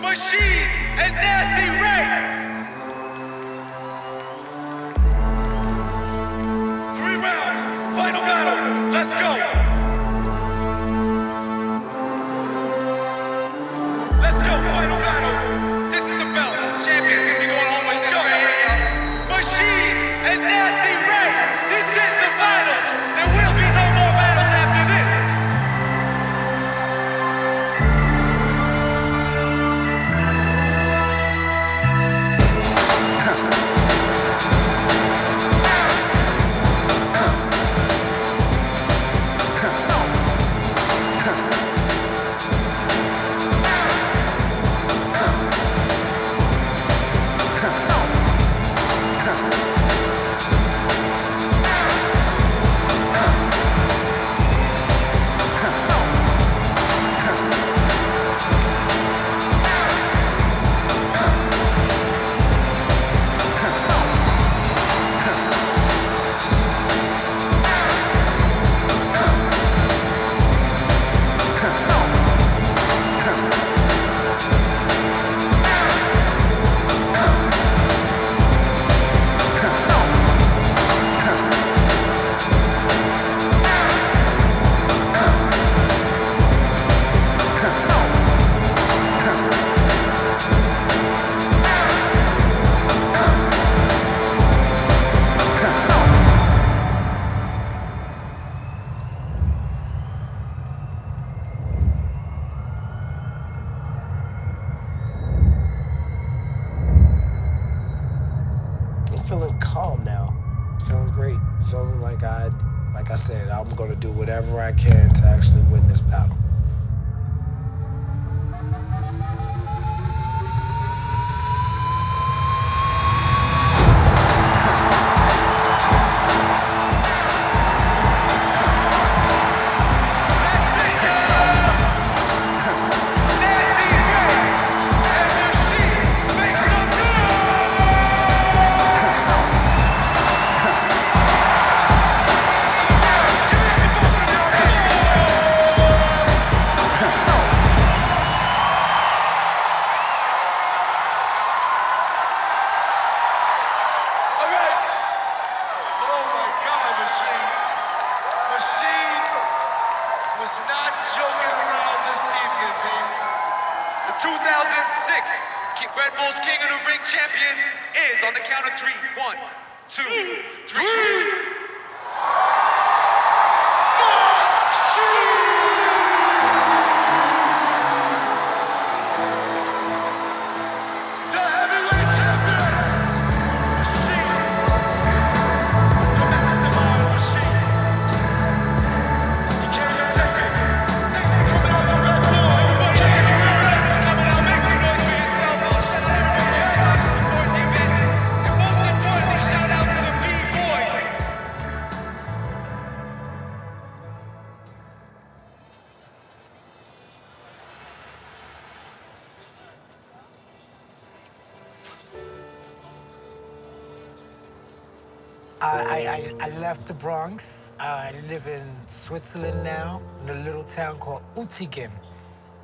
Machine and Nasty Ray. 3 rounds, final battle. Let's go. Let's go, final battle. This is the belt. Champion's gonna be going home. Let's go. Machine and Nasty Ray. This is the finals. There will be no more battles after this. I'm feeling calm now. Feeling great. Feeling like I said, I'm gonna do whatever I can to actually win this battle. 2006 Red Bull's King of the Ring champion is on the count of 3. 1, 2, 3. I left the Bronx. I live in Switzerland now, in a little town called Uttingen.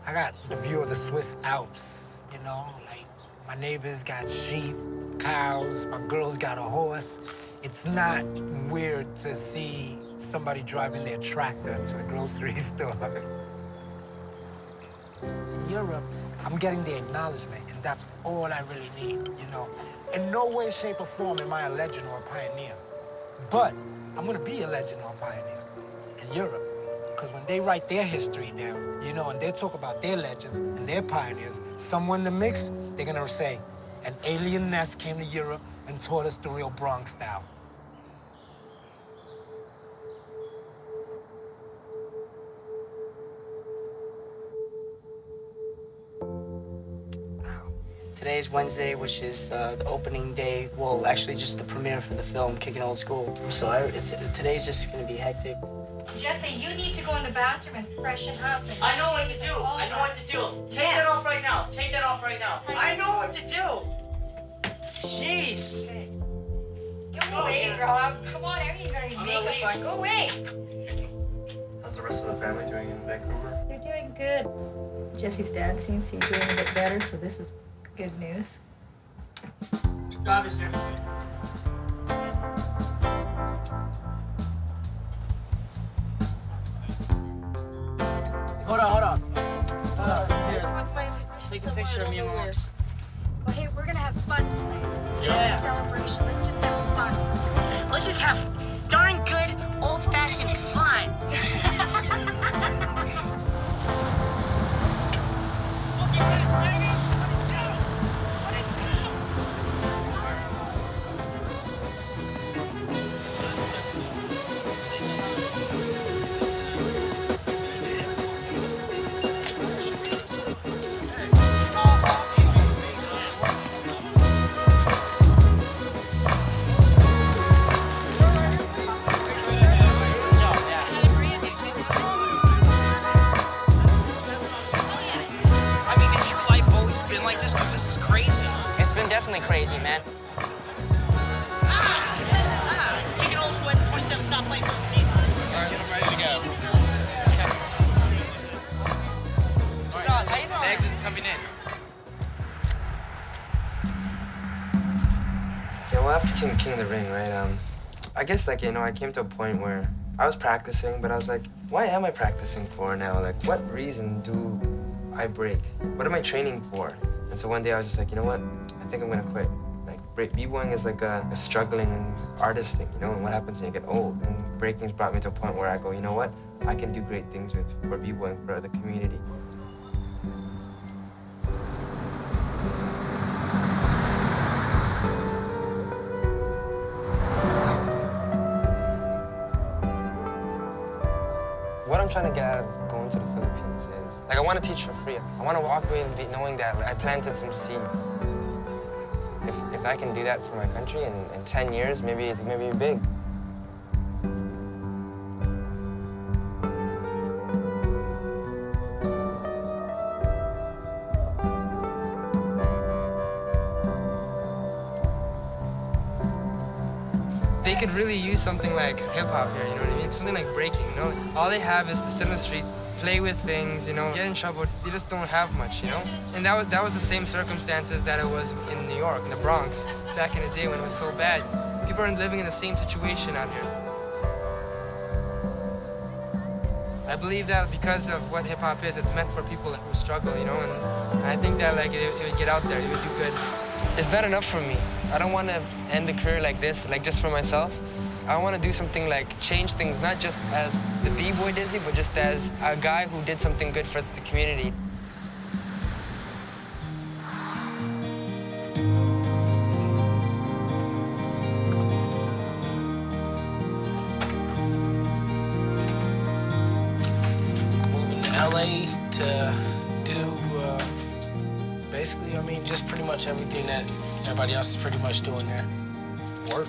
I got the view of the Swiss Alps, you know? Like, my neighbors got sheep, cows, my girl's got a horse. It's not weird to see somebody driving their tractor to the grocery store. In Europe, I'm getting the acknowledgement, and that's all I really need, you know? In no way, shape, or form am I a legend or a pioneer. But I'm gonna be a legend or a pioneer in Europe. Because when they write their history down, you know, and they talk about their legends and their pioneers, somewhere in the mix, they're gonna say, an alien nest came to Europe and taught us the real Bronx style. Today's Wednesday, which is the opening day, well, actually just the premiere for the film, Kicking Old School. So today's just gonna be hectic. Jesse, you need to go in the bathroom and freshen up. I know what to do. I know what to do. Take that off right now. Take that off right now. I know what to do. Jeez. Okay. Go away, Rob. Come on, everything's gonna be makeup on. Go away. How's the rest of the family doing in Vancouver? They're doing good. Jesse's dad seems to be doing a bit better, so this is good news. Job is here. Hold on. Take a picture of me and Mom. Well, hey, we're gonna have fun tonight. It's not Yeah. a celebration. Let's just have fun. Let's just have darn good old-fashioned fun. Definitely crazy, man. Kicking Old School at 27, stop playing this deep. All right, I'm ready to go. What's up? How you doing? The exit's coming in. Yeah, well, after King of the Ring, right, I guess, like, you know, I came to a point where I was practicing, but I was like, why am I practicing for now? Like, what reason do I break? What am I training for? And so one day I was just like, you know what? I think I'm gonna quit. Like, b-boying is like a struggling artist thing, you know? And what happens when you get old? And breaking's brought me to a point where I go, you know what? I can do great things for b-boying, for the community. What I'm trying to get out of going to the Philippines is, like, I want to teach for free. I want to walk away knowing that I planted some seeds. If I can do that for my country in 10 years, maybe it's big. They could really use something like hip-hop here, you know what I mean? Something like breaking, you know? All they have is to sit on the street, play with things, you know, get in trouble. They just don't have much, you know? And that was the same circumstances that it was in New York, in the Bronx, back in the day when it was so bad. People are living in the same situation out here. I believe that because of what hip-hop is, it's meant for people who struggle, you know, and I think that like it would get out there, it would do good. It's not enough for me. I don't want to end a career like this, like just for myself. I want to do something like change things, not just as the b-boy Dizzy, but just as a guy who did something good for the community. Moving to LA to do basically, I mean, just pretty much everything that everybody else is pretty much doing there. Work.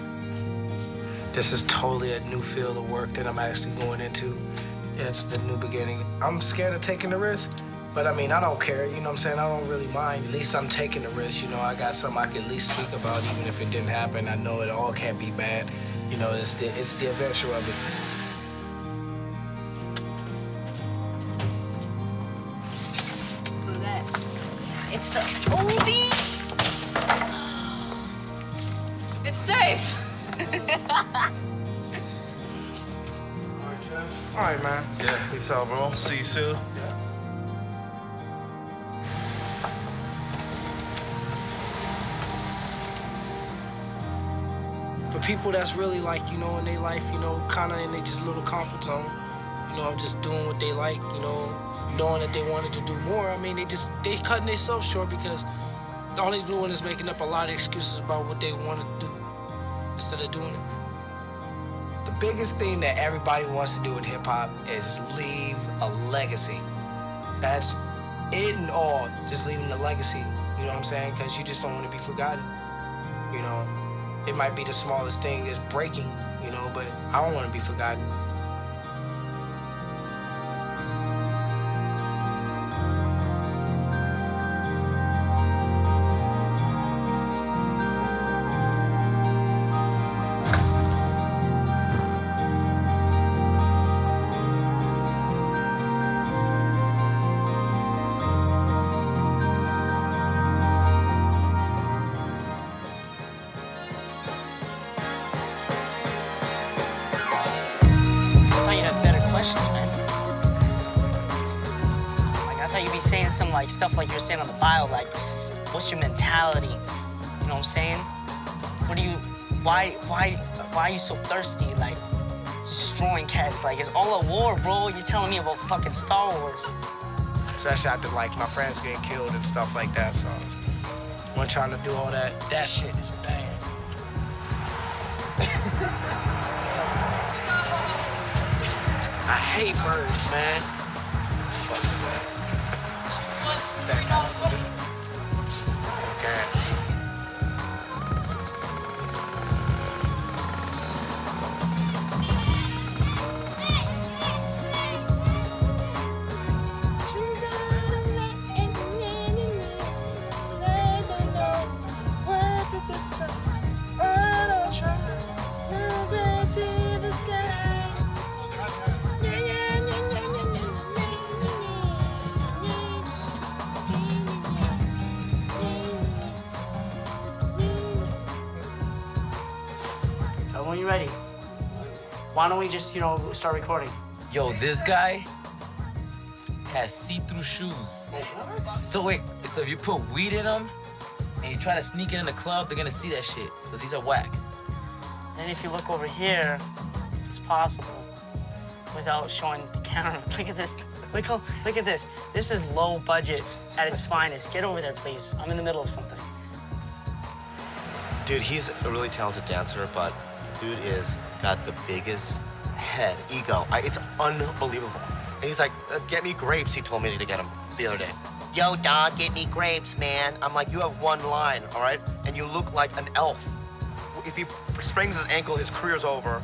This is totally a new field of work that I'm actually going into. It's the new beginning. I'm scared of taking the risk, but I mean, I don't care, you know what I'm saying? I don't really mind. At least I'm taking the risk, you know, I got something I can at least speak about, even if it didn't happen. I know it all can't be bad. You know, it's the adventure of it. Look at that. It's the oldie. It's safe. All right, man. Yeah, peace out, bro. See you soon. For people that's really like, you know, in their life, you know, kind of in their just little comfort zone, you know, just doing what they like, you know, knowing that they wanted to do more. I mean, they cutting themselves short because all they're doing is making up a lot of excuses about what they want to do instead of doing it. The biggest thing that everybody wants to do in hip-hop is leave a legacy. That's it and all, just leaving a legacy, you know what I'm saying? Because you just don't want to be forgotten, you know? It might be the smallest thing is breaking, you know, but I don't want to be forgotten. Saying some like stuff like you're saying on the bio, like what's your mentality? You know what I'm saying? What do you, why are you so thirsty? Like destroying cats, like it's all a war, bro. You're telling me about fucking Star Wars. Especially after like my friends getting killed and stuff like that, so when trying to do all that shit is bad. I hate birds, man. Fuck that. Cats. When you're ready, why don't we just, you know, start recording? Yo, this guy has see-through shoes. So wait, so if you put weed in them and you try to sneak it in the club, they're gonna see that shit. So these are whack. And if you look over here, if it's possible, without showing the camera, look at this. Look at this. This is low budget at its finest. Get over there, please. I'm in the middle of something. Dude, he's a really talented dancer, but dude is got the biggest head, ego. It's unbelievable. And he's like, get me grapes, he told me to get him the other day. Yo, dog, get me grapes, man. I'm like, you have one line, all right? And you look like an elf. If he sprains his ankle, his career's over.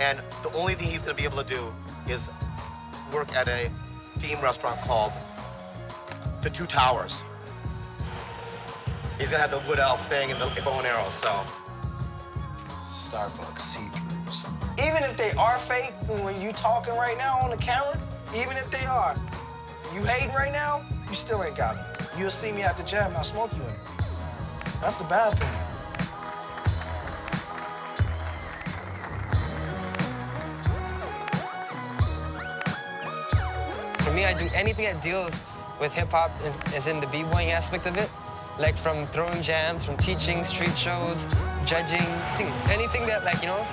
And the only thing he's gonna be able to do is work at a theme restaurant called The Two Towers. He's gonna have the wood elf thing and the bow and arrow, so. Starbucks see-throughs. Even if they are fake, when you talking right now on the camera, even if they are, you hating right now, you still ain't got them. You'll see me at the jam, I'll smoke you in it. That's the bad thing. me, I do anything that deals with hip-hop as in the b-boying aspect of it. Like from throwing jams, from teaching, street shows, judging, anything that like, you know,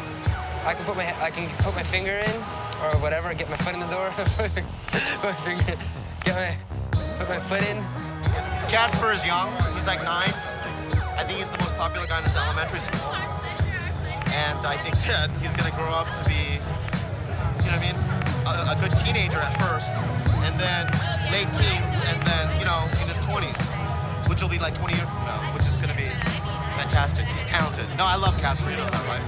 I can put my finger in or whatever, get my foot in the door, put my foot in. Casper is young, he's like 9. I think he's the most popular guy in his elementary school. And I think that he's gonna grow up to be, you know what I mean, a good teenager at first, and then late teens, and then, you know, in his 20s, which will be like 20 years from now, which is gonna be fantastic. He's talented. No, I love Casper, you know that, right?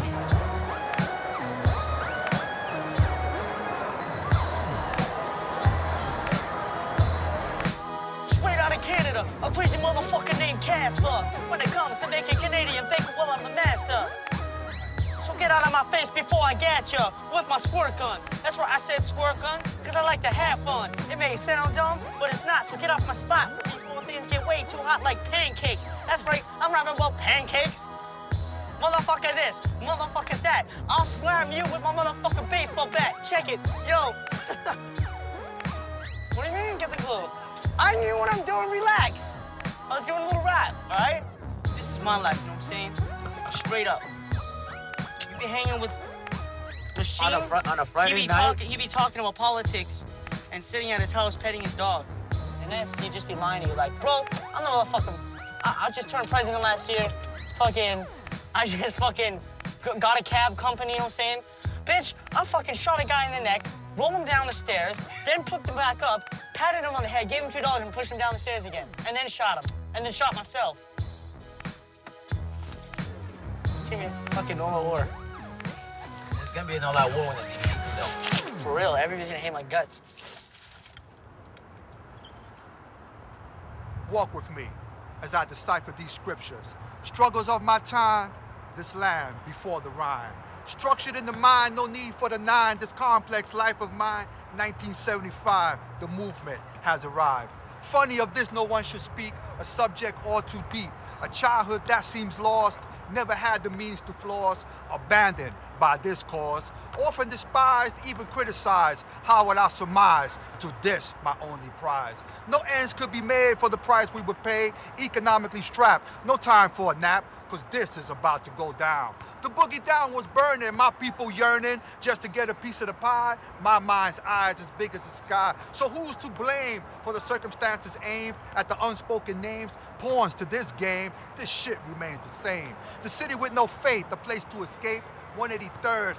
Straight out of Canada, a crazy motherfucker named Casper. When it comes to making Canadian bacon, well, I'm a master. So get out of my face before I get ya with my squirt gun. That's right, I said squirt gun, because I like to have fun. It may sound dumb, but it's not, so get off my spot before things get way too hot like pancakes. That's right, I'm rapping about pancakes. Motherfucker this, motherfucker that. I'll slam you with my motherfucking baseball bat. Check it, yo. What do you mean, get the clue? I knew what I'm doing, relax. I was doing a little rap, all right? This is my life, you know what I'm saying? Straight up. You be hanging with Machine. On a Friday night? He be talking about politics and sitting at his house petting his dog. And this, he'd just be lying to you like, bro, I'm the motherfucking, I just turned president last year. I just fucking got a cab company, you know what I'm saying? Bitch, I fucking shot a guy in the neck, rolled him down the stairs, then picked him back up, patted him on the head, gave him $2 and pushed him down the stairs again. And then shot him. And then shot myself. It's gonna be a fucking all-out war. It's gonna be an all-out war when the DC comes out. For real, everybody's gonna hate my guts. Walk with me as I decipher these scriptures. Struggles of my time, this land before the rhyme. Structured in the mind, no need for the 9. This complex life of mine, 1975, the movement has arrived. Funny of this, no one should speak, a subject all too deep. A childhood that seems lost, never had the means to floss, abandoned by this cause, often despised, even criticized. How would I surmise to this, my only prize? No ends could be made for the price we would pay, economically strapped, no time for a nap, cause this is about to go down. The boogie down was burning, my people yearning just to get a piece of the pie. My mind's eyes as big as the sky. So who's to blame for the circumstances aimed at the unspoken names? Pawns to this game, this shit remains the same. The city with no fate, the place to escape. 183rd,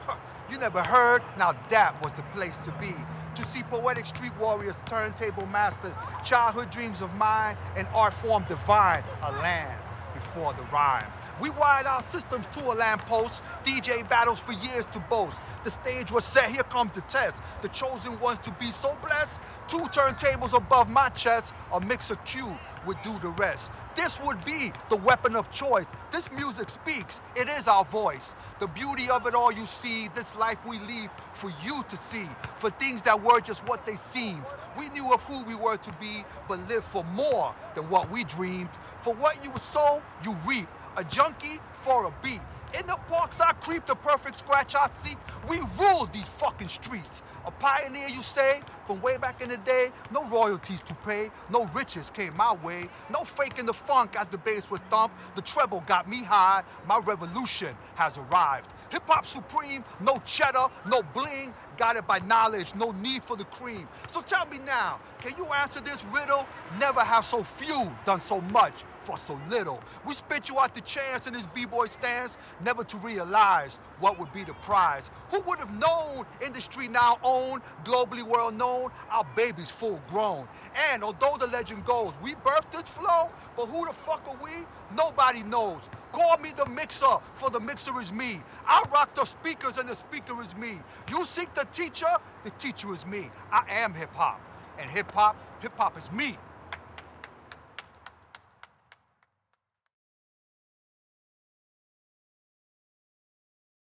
you never heard? Now that was the place to be. To see poetic street warriors, turntable masters, childhood dreams of mine, an art form divine, a land before the rhyme. We wired our systems to a lamppost, DJ battles for years to boast. The stage was set, here comes the test. The chosen ones to be so blessed. 2 turntables above my chest, a mixer Q would do the rest. This would be the weapon of choice. This music speaks, it is our voice. The beauty of it all you see, this life we leave for you to see. For things that were just what they seemed. We knew of who we were to be, but lived for more than what we dreamed. For what you sow, you reap. A junkie for a beat. In the parks I creep, the perfect scratch I seek. We rule these fucking streets. A pioneer, you say? From way back in the day, no royalties to pay, no riches came my way, no faking the funk as the bass would thump. The treble got me high, my revolution has arrived. Hip-hop supreme, no cheddar, no bling, got it by knowledge, no need for the cream. So tell me now, can you answer this riddle? Never have so few done so much for so little. We spit you out the chance in this b-boy stance, never to realize what would be the prize. Who would have known industry now owned, globally well known, our baby's full grown. And although the legend goes, we birthed this flow, but who the fuck are we? Nobody knows. Call me the mixer, for the mixer is me. I rock the speakers and the speaker is me. You seek the teacher is me. I am hip-hop, and hip-hop is me.